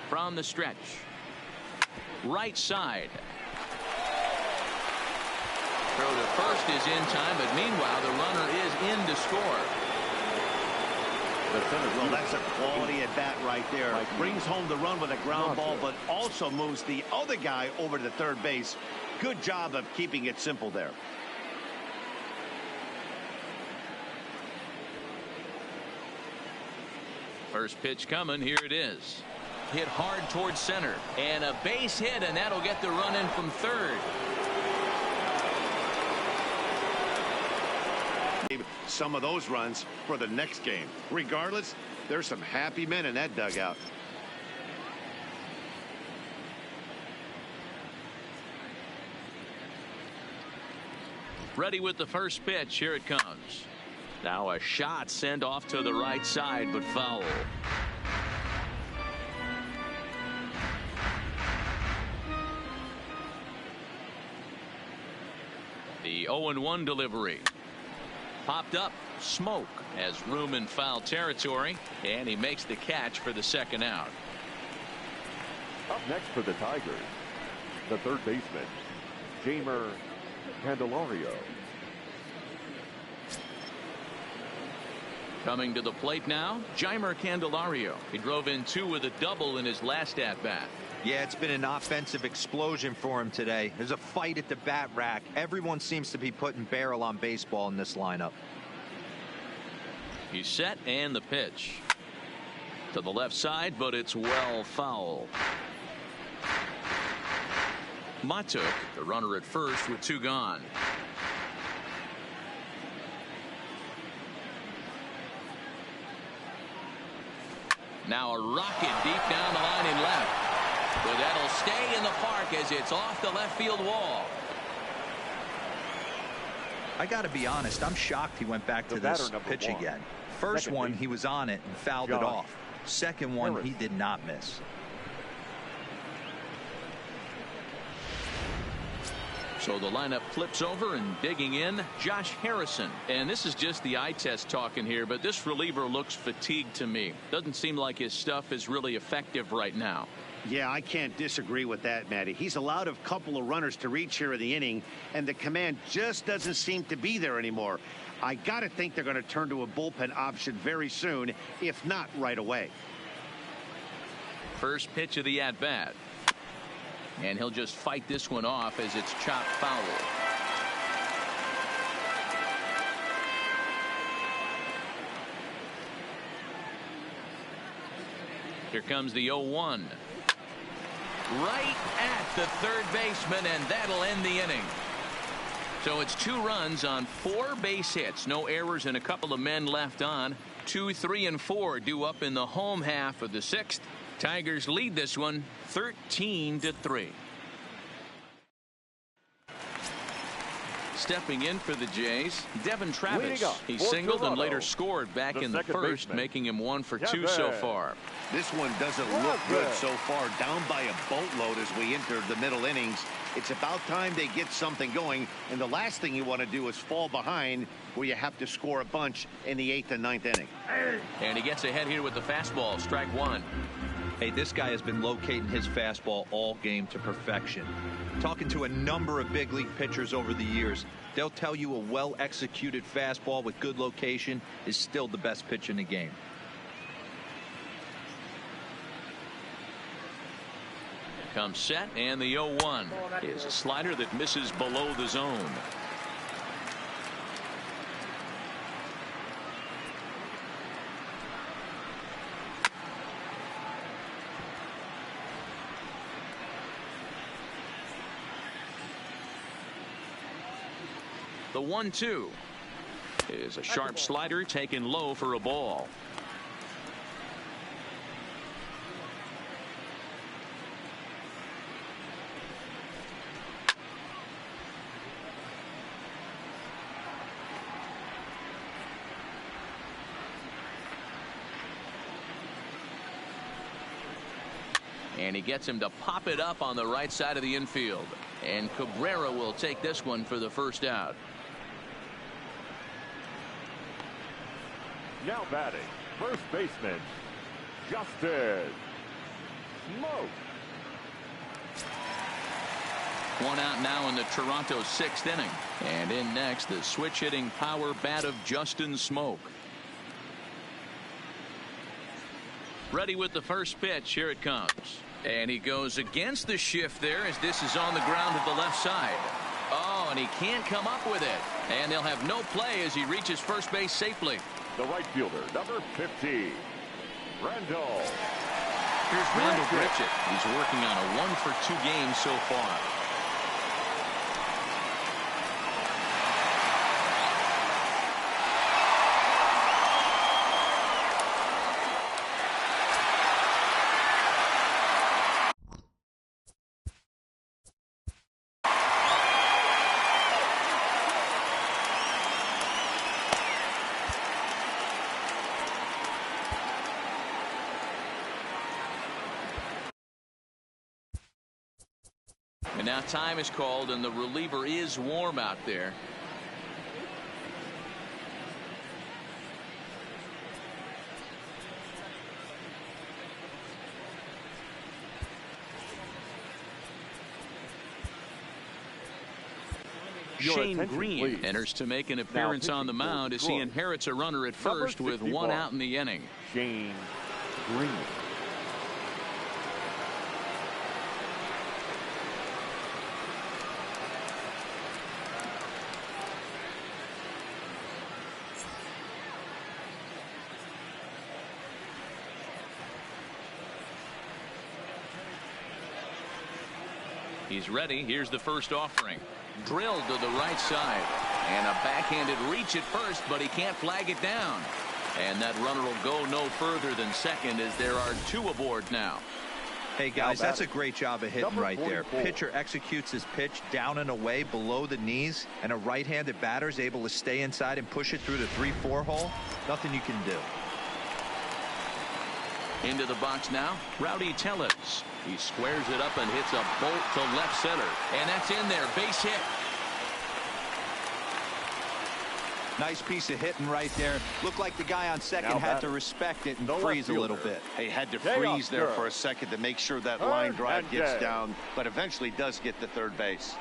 A: From the stretch, right side. Throw to first is in time, but meanwhile the runner is in to score.
B: Well, that's a quality at bat right there. Brings home the run with a ground ball, but also moves the other guy over to third base. Good job of keeping it simple there.
A: First pitch coming. Here it is. Hit hard towards center. And a base hit, and that'll get the run in from third.
B: Some of those runs for the next game. Regardless, there's some happy men in that dugout.
A: Ready with the first pitch. Here it comes. Now a shot sent off to the right side, but foul. The 0-1 delivery. Popped up, smoke, has room in foul territory, and he makes the catch for the second out.
C: Up next for the Tigers, the third baseman, Jeimer Candelario.
A: Coming to the plate now, Jeimer Candelario. He drove in 2 with a double in his last at-bat.
D: Yeah, it's been an offensive explosion for him today. There's a fight at the bat rack. Everyone seems to be putting barrel on baseball in this lineup.
A: He's set, and the pitch. To the left side, but it's well foul. Matuk, the runner at first with 2 gone. Now a rocket deep down the line in left. But that'll stay in the park as it's off the left field wall.
D: I got to be honest, I'm shocked he went back to this pitch again. First one, he was on it and fouled it off. Second one, he did not miss.
A: So the lineup flips over, and digging in, Josh Harrison. And this is just the eye test talking here, but this reliever looks fatigued to me. Doesn't seem like his stuff is really effective right now.
B: Yeah, I can't disagree with that, Matty. He's allowed a couple of runners to reach here in the inning, and the command just doesn't seem to be there anymore. I got to think they're going to turn to a bullpen option very soon, if not right away.
A: First pitch of the at-bat. And he'll just fight this one off as it's chopped foul. Here comes the 0-1. Right at the third baseman, and that'll end the inning. So it's 2 runs on 4 base hits. No errors and a couple of men left on. 2, 3, and 4 due up in the home half of the 6th. Tigers lead this one 13-3. Stepping in for the Jays, Devin Travis. He singled and later scored back in the first, making him 1 for 2 so far.
B: This one doesn't look good so far. Down by a boatload as we enter the middle innings. It's about time they get something going, and the last thing you want to do is fall behind where you have to score a bunch in the 8th and 9th inning.
A: And he gets ahead here with the fastball, strike 1.
D: Hey, this guy has been locating his fastball all game to perfection. Talking to a number of big league pitchers over the years, they'll tell you a well-executed fastball with good location is still the best pitch in the game.
A: Comes set, and the 0-1 is a slider that misses below the zone. The 1-2 is a sharp slider taken low for a ball. And he gets him to pop it up on the right side of the infield. And Cabrera will take this one for the first out.
C: Now batting, first baseman, Justin Smoak.
A: One out now in the Toronto 6th inning. And in next, the switch-hitting power bat of Justin Smoak. Ready with the first pitch. Here it comes. And he goes against the shift there as this is on the ground to the left side. Oh, and he can't come up with it. And they'll have no play as he reaches first base safely.
C: The right fielder, number 50, Randall.
A: Here's Randall Grichuk. He's working on a 1-for-2 game so far. And now time is called and the reliever is warm out there. Shane Green enters to make an appearance on the mound as he inherits a runner at first with one out in the inning.
C: Shane Green.
A: He's ready. Here's the first offering. Drilled to the right side. And a backhanded reach at first, but he can't flag it down. And that runner will go no further than second as there are two aboard now.
D: Hey, guys, that's a great job of hitting right there. Pitcher executes his pitch down and away below the knees, and a right-handed batter is able to stay inside and push it through the 3-4 hole. Nothing you can do.
A: Into the box now, Rowdy Tellez. He squares it up and hits a bolt to left center. And that's in there. Base hit.
D: Nice piece of hitting right there. Looked like the guy on second had to respect it and freeze a little bit.
B: He had to freeze there for a second to make sure that line drive gets down, but eventually does get to third base.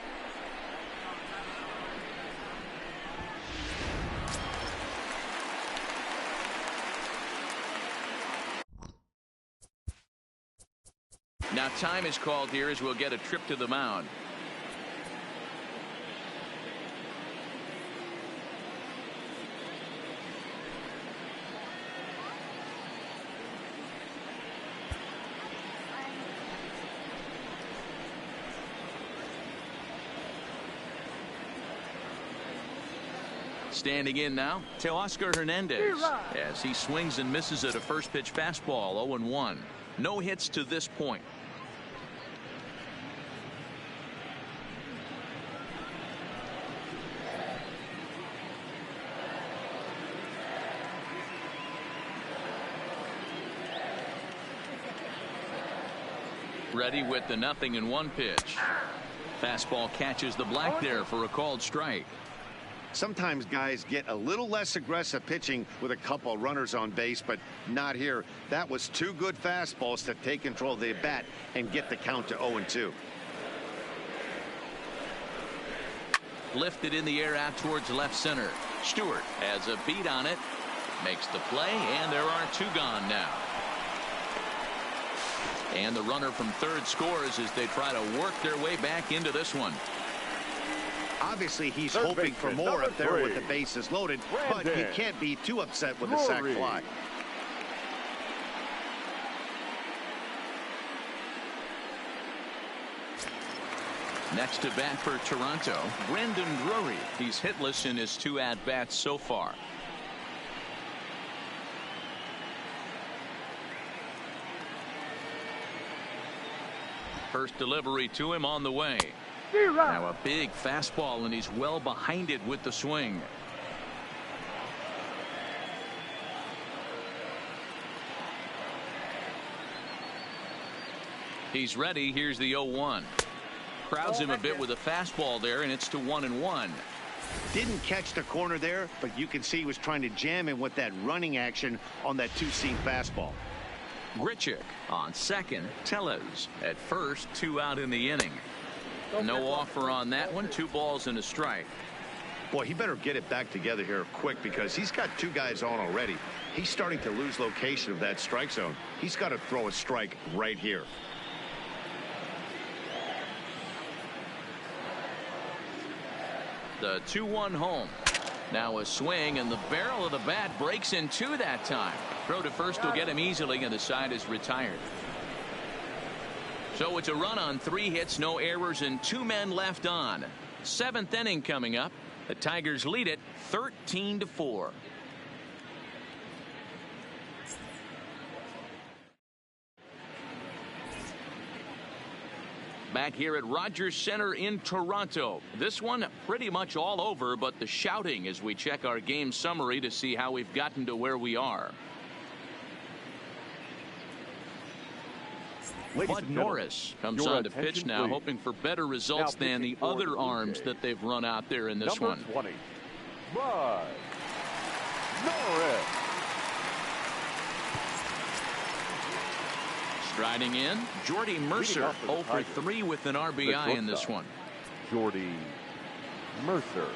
A: Now time is called here as we'll get a trip to the mound. Standing in now, Teoscar Hernandez as he swings and misses at a first pitch fastball. 0-1. No hits to this point. Ready with the 0-1 pitch. Fastball catches the black there for a called strike.
B: Sometimes guys get a little less aggressive pitching with a couple runners on base, but not here. That was two good fastballs to take control of the bat and get the count to 0-2.
A: Lifted in the air out towards left center. Stewart has a beat on it, makes the play, and there are two gone now. And the runner from third scores as they try to work their way back into this one.
B: Obviously, he's hoping for more up there with the bases loaded, but he can't be too upset with the sac fly.
A: Next to bat for Toronto, Brandon Drury. He's hitless in his 2 at-bats so far. First delivery to him on the way. Now a big fastball, and he's well behind it with the swing. He's ready. Here's the 0-1. Crowds him a bit with a fastball there, and it's to 1-1.
B: Didn't catch the corner there, but you can see he was trying to jam him with that running action on that 2-seam fastball.
A: Grichuk on second. Tellez at first. 2 out in the inning. No offer on that one. 2 balls and a strike.
B: Boy, he better get it back together here quick, because he's got 2 guys on already. He's starting to lose location of that strike zone. He's got to throw a strike right here.
A: The 2-1 home. Now a swing, and the barrel of the bat breaks in 2 that time. Throw to first will get him easily, and the side is retired. So it's a run on 3 hits, no errors, and 2 men left on. 7th inning coming up. The Tigers lead it 13-4. Back here at Rogers Center in Toronto. This one pretty much all over, but the shouting as we check our game summary to see how we've gotten to where we are. Bud Norris comes on to pitch now, hoping for better results than the other arms that they've run out there in this one.
C: Number 20, Bud Norris.
A: Striding in, Jordy Mercer, 0 for 3 with an RBI in this one.
C: Jordy Mercer.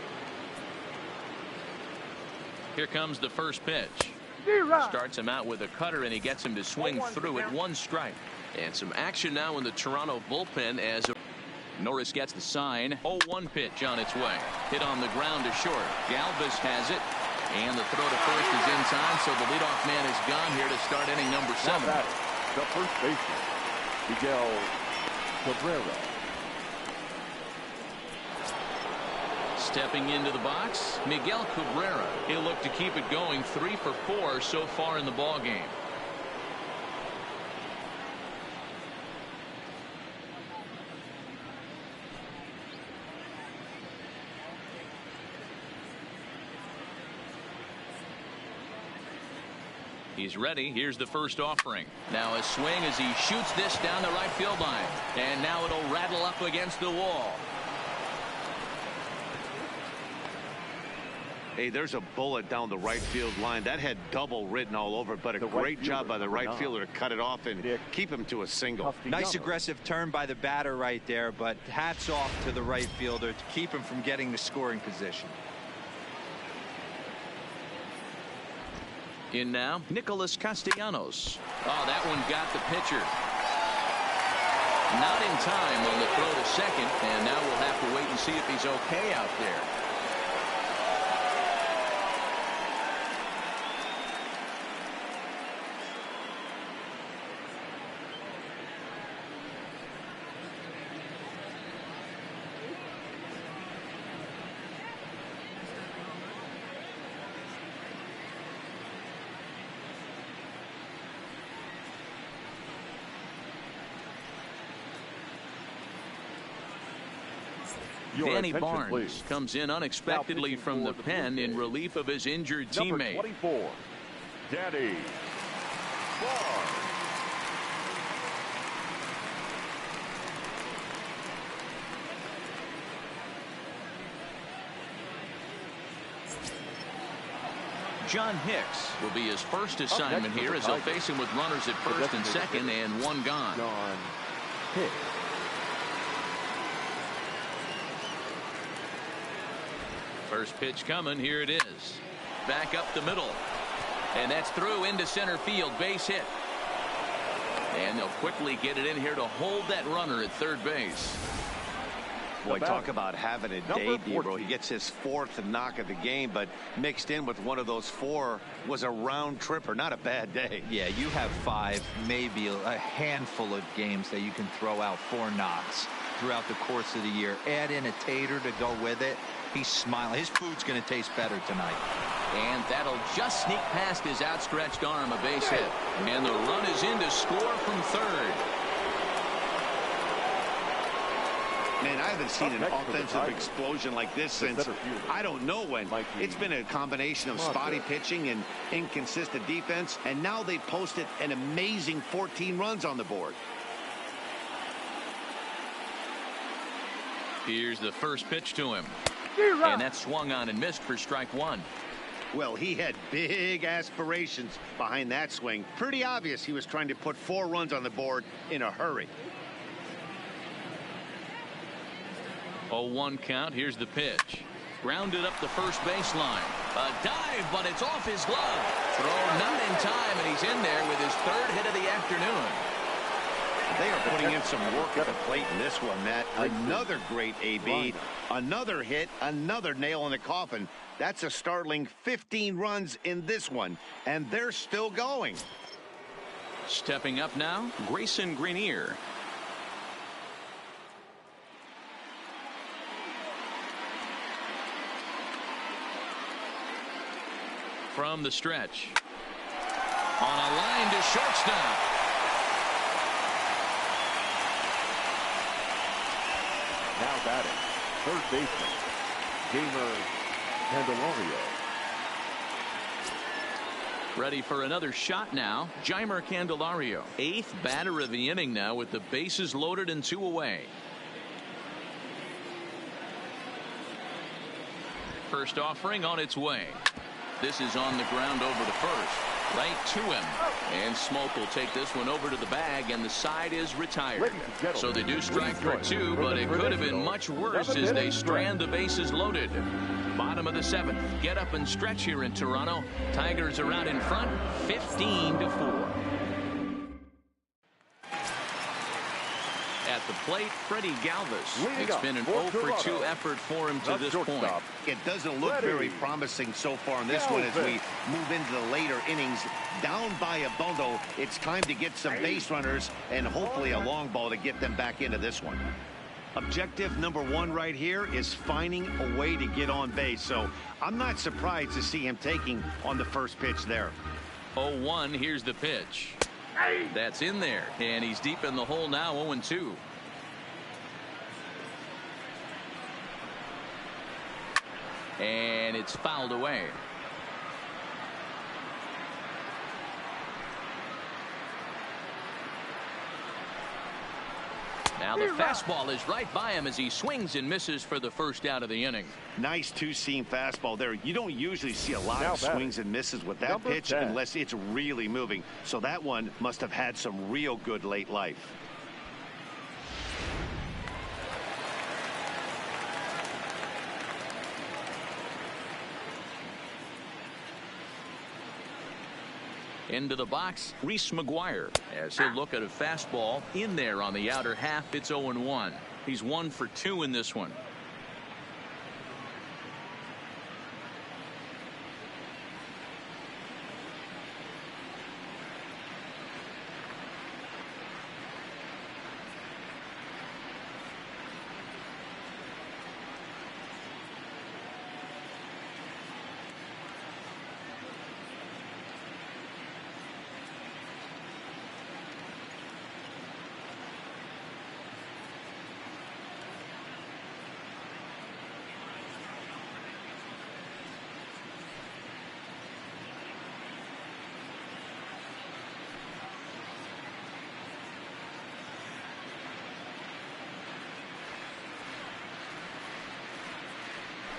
A: Here comes the first pitch. Starts him out with a cutter, and he gets him to swing through at 1 strike. And some action now in the Toronto bullpen as Norris gets the sign. 0-1 pitch on its way. Hit on the ground to short. Galvis has it. And the throw to first is in time, so the leadoff man is gone here to start inning number 7.
C: The first baseman, Miguel Cabrera.
A: Stepping into the box, Miguel Cabrera. He'll look to keep it going. 3 for 4 so far in the ball game. He's ready. Here's the first offering. Now a swing as he shoots this down the right field line. And now it'll rattle up against the wall.
B: Hey, there's a bullet down the right field line. That had double written all over it, but a great job by the right fielder to cut it off and keep him to a single.
D: Nice aggressive turn by the batter right there, but hats off to the right fielder to keep him from getting the scoring position.
A: In now, Nicholas Castellanos. Oh, that one got the pitcher. Not in time on the throw to second, and now we'll have to wait and see if he's okay out there. Danny Barnes, please. Comes in unexpectedly from the pen in relief of his injured teammate.
C: Number 24, Danny Barnes.
A: John Hicks will be his first assignment here as they'll face him with runners at first and second and 1 gone.
C: John Hicks.
A: First pitch coming. Here it is. Back up the middle. And that's through into center field. Base hit. And they'll quickly get it in here to hold that runner at third base.
B: Boy, talk about having a day, Debro. He gets his 4th knock of the game, but mixed in with one of those 4 was a round tripper. Not a bad day.
D: Yeah, you have 5, maybe a handful of games that you can throw out 4 knocks. throughout the course of the year. Add in a tater to go with it. He's smiling. His food's going to taste better tonight.
A: And that'll just sneak past his outstretched arm, a base hit. And the run is in to score from third.
B: Man, I haven't seen an offensive explosion like this since I don't know when. It's been a combination of spotty pitching and inconsistent defense, and now they posted an amazing 14 runs on the board.
A: Here's the first pitch to him. And that swung on and missed for strike one.
B: Well, he had big aspirations behind that swing. Pretty obvious he was trying to put 4 runs on the board in a hurry.
A: 0-1 count. Here's the pitch. Grounded up the first baseline. A dive, but it's off his glove. Throw not in time, and he's in there with his third hit of the afternoon.
B: They are putting in some work at the plate in this one, Matt. Another great AB. Another hit. Another nail in the coffin. That's a startling 15 runs in this one, and they're still going.
A: Stepping up now, Grayson Greenier. From the stretch. On a line to shortstop.
C: Now batting, third baseman, Jeimer Candelario.
A: Ready for another shot now. Jeimer Candelario, 8th batter of the inning now with the bases loaded and 2 away. First offering on its way. This is on the ground over to first. Right to him. And Smoke will take this one over to the bag, and the side is retired. So they do strike for 2, but it could have been much worse as they strand the bases loaded. Bottom of the 7th. Get up and stretch here in Toronto. Tigers are out in front, 15-4. At the plate, Freddie Galvis. It's been an 0-for-2 effort for him to this point.
B: It doesn't look very promising so far in this one as we move into the later innings. Down by a bundle, it's time to get some base runners and hopefully a long ball to get them back into this one. Objective number 1 right here is finding a way to get on base. So I'm not surprised to see him taking on the first pitch there.
A: 0-1, here's the pitch. That's in there, and he's deep in the hole now, 0-2. And it's fouled away. Now the fastball is right by him as he swings and misses for the first out of the inning.
B: Nice two-seam fastball there. You don't usually see a lot of swings and misses with that pitch unless it's really moving. So that one must have had some real good late life.
A: Into the box, Reese McGuire, as he'll look at a fastball in there on the outer half. It's 0-1. He's 1 for 2 in this one.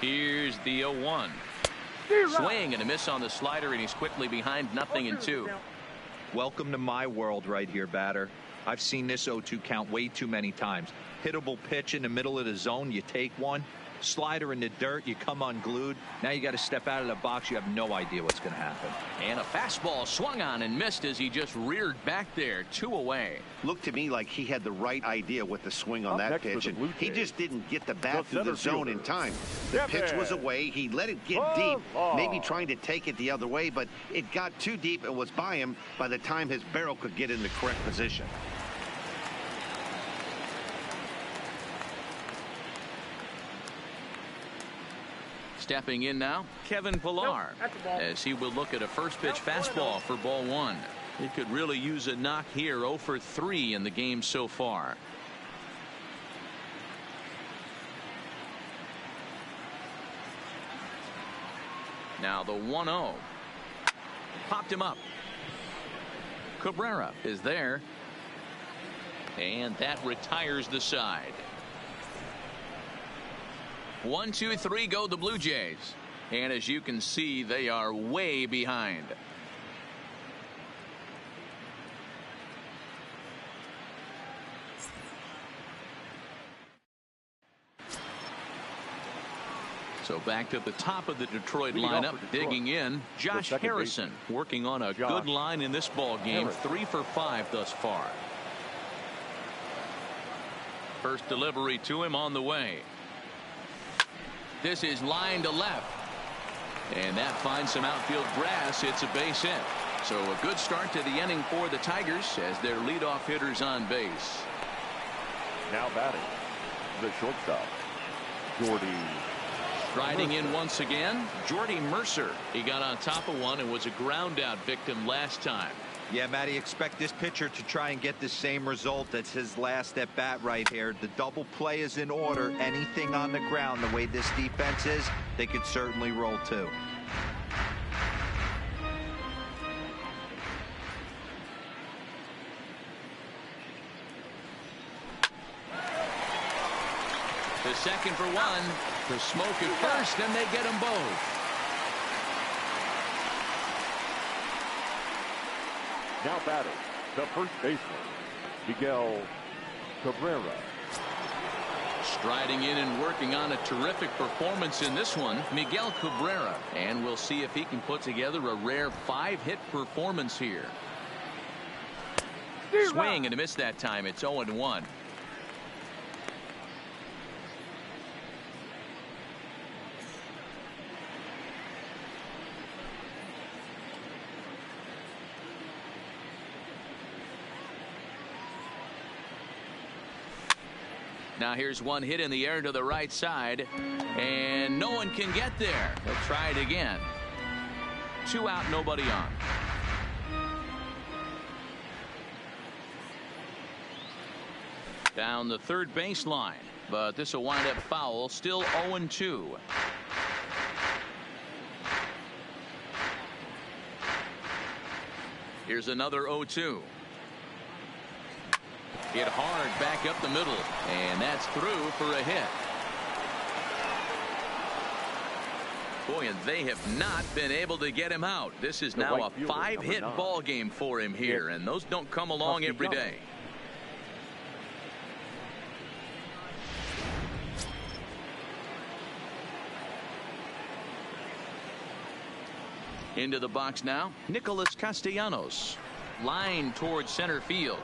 A: Here's the 0-1. Swing and a miss on the slider, and he's quickly behind 0-2.
D: Welcome to my world right here, batter. I've seen this 0-2 count way too many times. Hittable pitch in the middle of the zone, you take one. Slider in the dirt, you come unglued. Now you got to step out of the box. You have no idea what's going to happen.
A: And a fastball swung on and missed as he just reared back there. 2 away.
B: Looked to me like he had the right idea with the swing on that pitch, and he just didn't get the bat through the zone in time. The pitch was away. He let it get deep, maybe trying to take it the other way, but it got too deep and was by him by the time his barrel could get in the correct position.
A: Stepping in now, Kevin Pillar, as he will look at a first pitch fastball for ball one. He could really use a knock here. 0 for 3 in the game so far. Now the 1-0. Popped him up. Cabrera is there. And that retires the side. 1, 2, 3 go the Blue Jays. And as you can see, they are way behind. So back to the top of the Detroit lineup, digging in, Josh Harrison working on a good line in this ball game. 3 for 5 thus far. First delivery to him on the way. This is line to left. And that finds some outfield grass. It's a base hit. So a good start to the inning for the Tigers as their leadoff hitters on base.
C: Now batting, the shortstop, Jordy.
A: Striding in once again, Jordy Mercer. He got on top of one and was a ground out victim last time.
D: Yeah, Matty, expect this pitcher to try and get the same result as his last at bat right here. The double play is in order. Anything on the ground, the way this defense is, they could certainly roll too.
A: The second for one. The smoke at first, and they get them both.
C: Now batting, the first baseman, Miguel Cabrera.
A: Striding in and working on a terrific performance in this one, Miguel Cabrera. And we'll see if he can put together a rare 5-hit performance here. Swing and a miss that time. It's 0-1. Now here's one hit in the air to the right side, and no one can get there. They'll try it again. 2 out, nobody on. Down the third baseline, but this will wind up foul. Still 0-2. Here's another 0-2. Hit hard back up the middle, and that's through for a hit. Boy, and they have not been able to get him out. This is now a 5-hit ball game for him here, and those don't come along every day. Into the box now, Nicholas Castellanos. Line towards center field.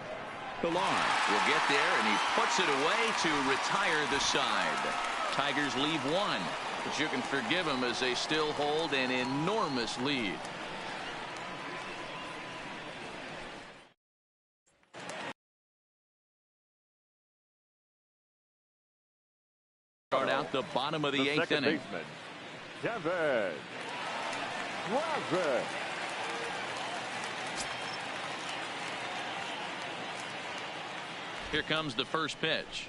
A: Pillar will get there, and he puts it away to retire the side. Tigers leave one, but you can forgive them as they still hold an enormous lead. Start out the bottom of the 8th inning.
C: Baseman, Kevin Ravech.
A: Here comes the first pitch.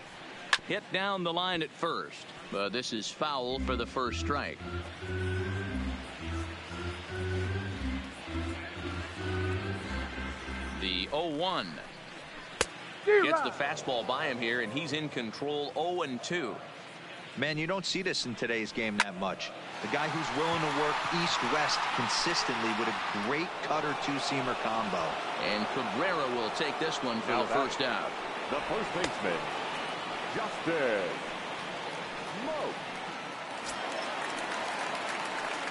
A: Hit down the line at first, but this is foul for the first strike. The 0-1. Gets the fastball by him here, and he's in control. 0-2.
D: Man, you don't see this in today's game that much. The guy who's willing to work east-west consistently with a great cutter two-seamer combo.
A: And Cabrera will take this one for the first out.
C: The first baseman, Justin Smoak.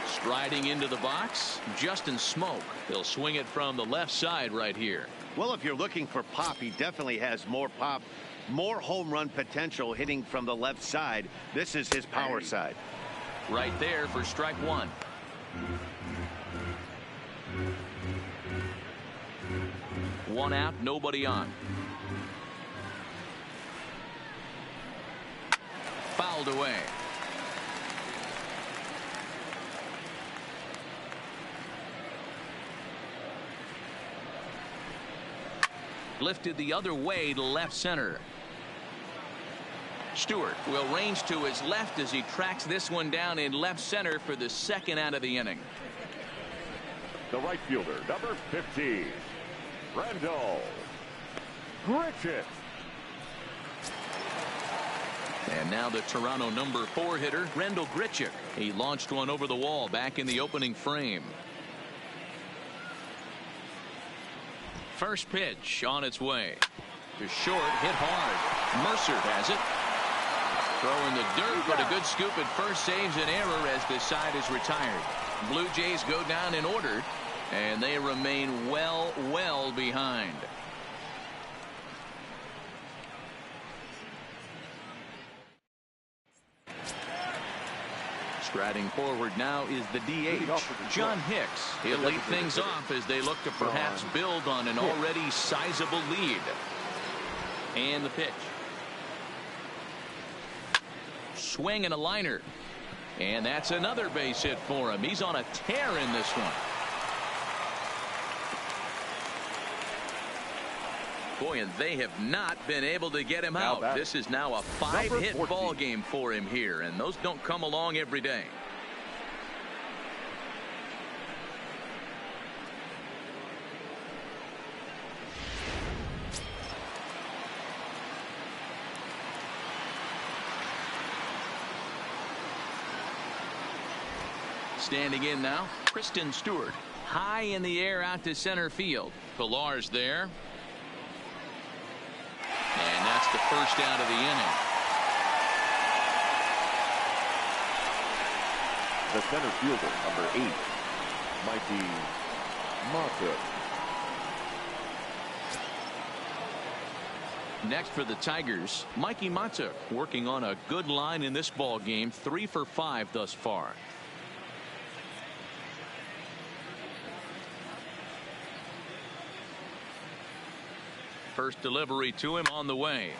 A: Striding into the box, Justin Smoak. He'll swing it from the left side right here.
B: Well, if you're looking for pop, he definitely has more pop, more home run potential hitting from the left side. This is his power side.
A: Right there for strike one. One out, nobody on. Fouled away. Lifted the other way to left center. Stewart will range to his left as he tracks this one down in left center for the second out of the inning.
C: The right fielder, number 15, Randall Grichuk.
A: And now the Toronto number 4 hitter, Randall Grichuk. He launched one over the wall back in the opening frame. First pitch on its way. To short, hit hard. Mercer has it. Throwing the dirt, but a good scoop at first saves an error as the side is retired. Blue Jays go down in order, and they remain well behind. Striding forward now is the DH, John Hicks. He'll lead things off as they look to perhaps build on an already sizable lead. And the pitch. Swing and a liner. And that's another base hit for him. He's on a tear in this one. Boy, and they have not been able to get him out. This is now a 5-hit ball game for him here, and those don't come along every day. Standing in now, Kristen Stewart. High in the air out to center field. Pillar's there. And that's the first out of the inning.
C: The center fielder, number 8, Mikey Matuk.
A: Next for the Tigers, Mikey Matuk working on a good line in this ball game. 3 for 5 thus far. First delivery to him on the way.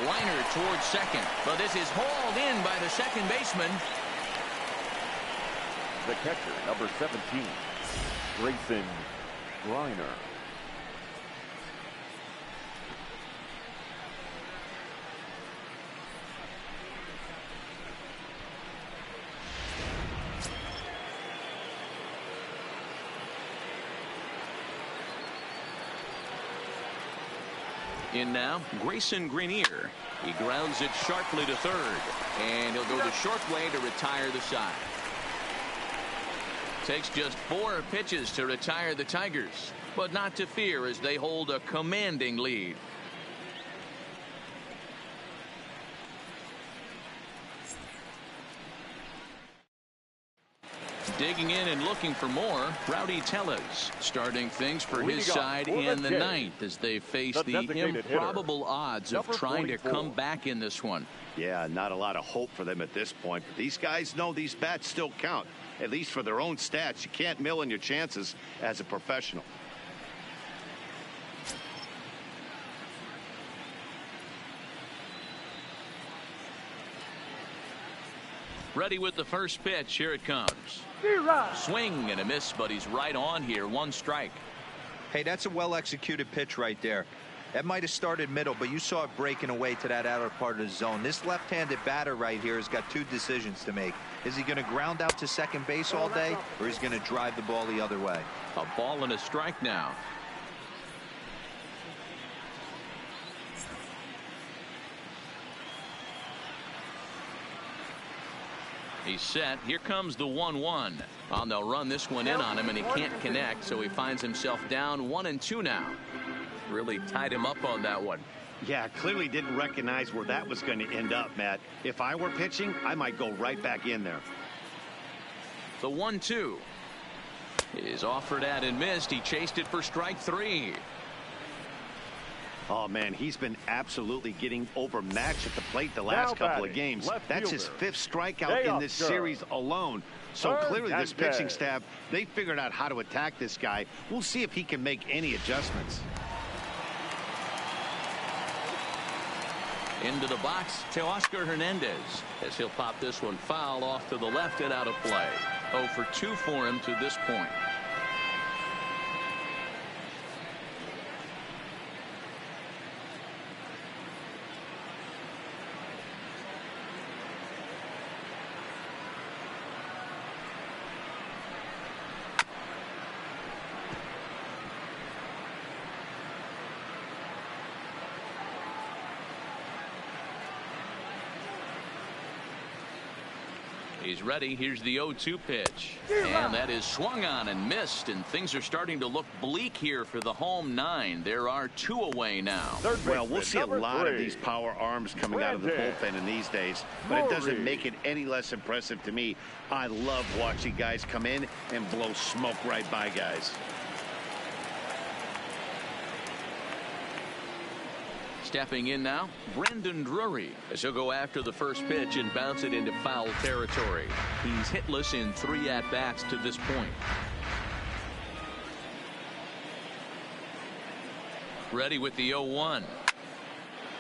A: Liner towards second, but this is hauled in by the second baseman.
C: The catcher, number 17, Grayson Greiner.
A: In now, Grayson Greiner. He grounds it sharply to third, and he'll go the short way to retire the side. Takes just 4 pitches to retire the Tigers, but not to fear as they hold a commanding lead. Digging in and looking for more, Rowdy Tellez starting things for his side in the 9th as they face the improbable odds of trying to come back in this one.
B: Yeah, not a lot of hope for them at this point, but these guys know these bats still count, at least for their own stats. You can't mill in your chances as a professional.
A: Ready with the first pitch. Here it comes. Swing and a miss, but he's right on here. 1 strike.
D: Hey, that's a well-executed pitch right there. That might have started middle, but you saw it breaking away to that outer part of the zone. This left-handed batter right here has got 2 decisions to make. Is he going to ground out to second base all day, or is he going to drive the ball the other way?
A: A ball and a strike now. He's set. Here comes the 1-1. Well, they'll run this one in on him, and he can't connect, so he finds himself down 1-2 now. Really tied him up on that one.
B: Yeah, clearly didn't recognize where that was going to end up, Matt. If I were pitching, I might go right back in there.
A: The 1-2 is offered at and missed. He chased it for strike 3.
B: Oh, man, he's been absolutely getting overmatched at the plate the last couple of games. That's his 5th strikeout in this series alone. So clearly this pitching staff, they figured out how to attack this guy. We'll see if he can make any adjustments.
A: Into the box, Teoscar Hernandez, as he'll pop this one foul off to the left and out of play. 0 for 2 for him to this point. He's ready. Here's the 0-2 pitch. And that is swung on and missed, and things are starting to look bleak here for the home 9. There are 2 away now.
B: Well, we'll see a lot of these power arms coming out of the bullpen in these days, but it doesn't make it any less impressive to me. I love watching guys come in and blow smoke right by guys.
A: Stepping in now, Brandon Drury, as he'll go after the first pitch and bounce it into foul territory. He's hitless in 3 at-bats to this point. Ready with the 0-1.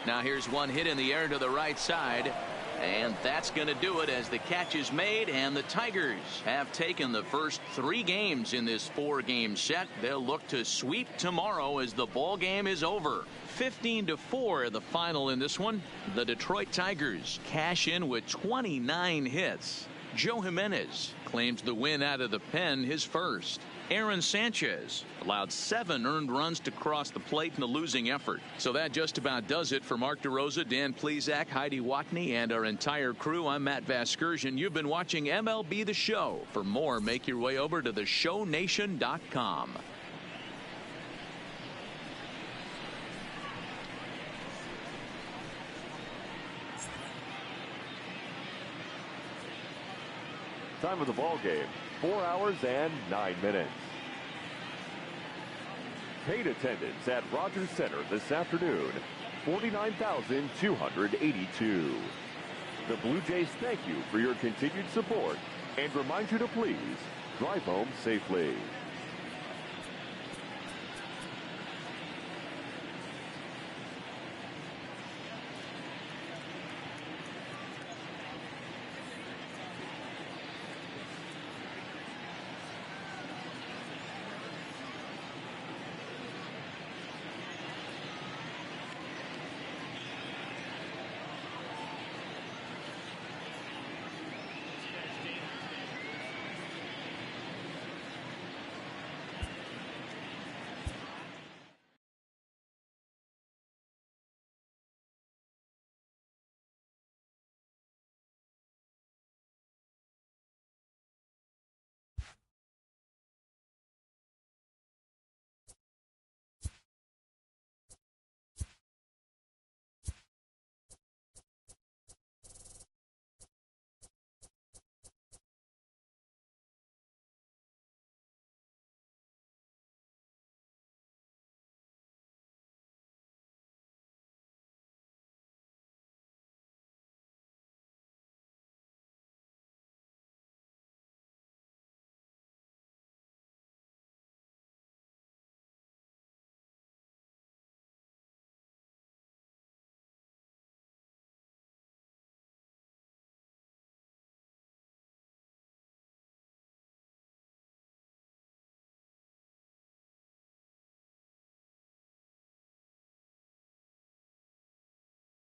A: Now here's one hit in the air to the right side. And that's going to do it as the catch is made, and the Tigers have taken the first 3 games in this 4-game set. They'll look to sweep tomorrow as the ball game is over. 15-4 the final in this one. The Detroit Tigers cash in with 29 hits. Joe Jimenez claims the win out of the pen, his first. Aaron Sanchez allowed 7 earned runs to cross the plate in the losing effort. So that just about does it for Mark DeRosa, Dan Plesac, Heidi Watney, and our entire crew. I'm Matt Vasgersian. You've been watching MLB The Show. For more, make your way over to theshownation.com.
C: Time of the ball game, 4 hours and 9 minutes. Paid attendance at Rogers Center this afternoon, 49,282. The Blue Jays thank you for your continued support and remind you to please drive home safely.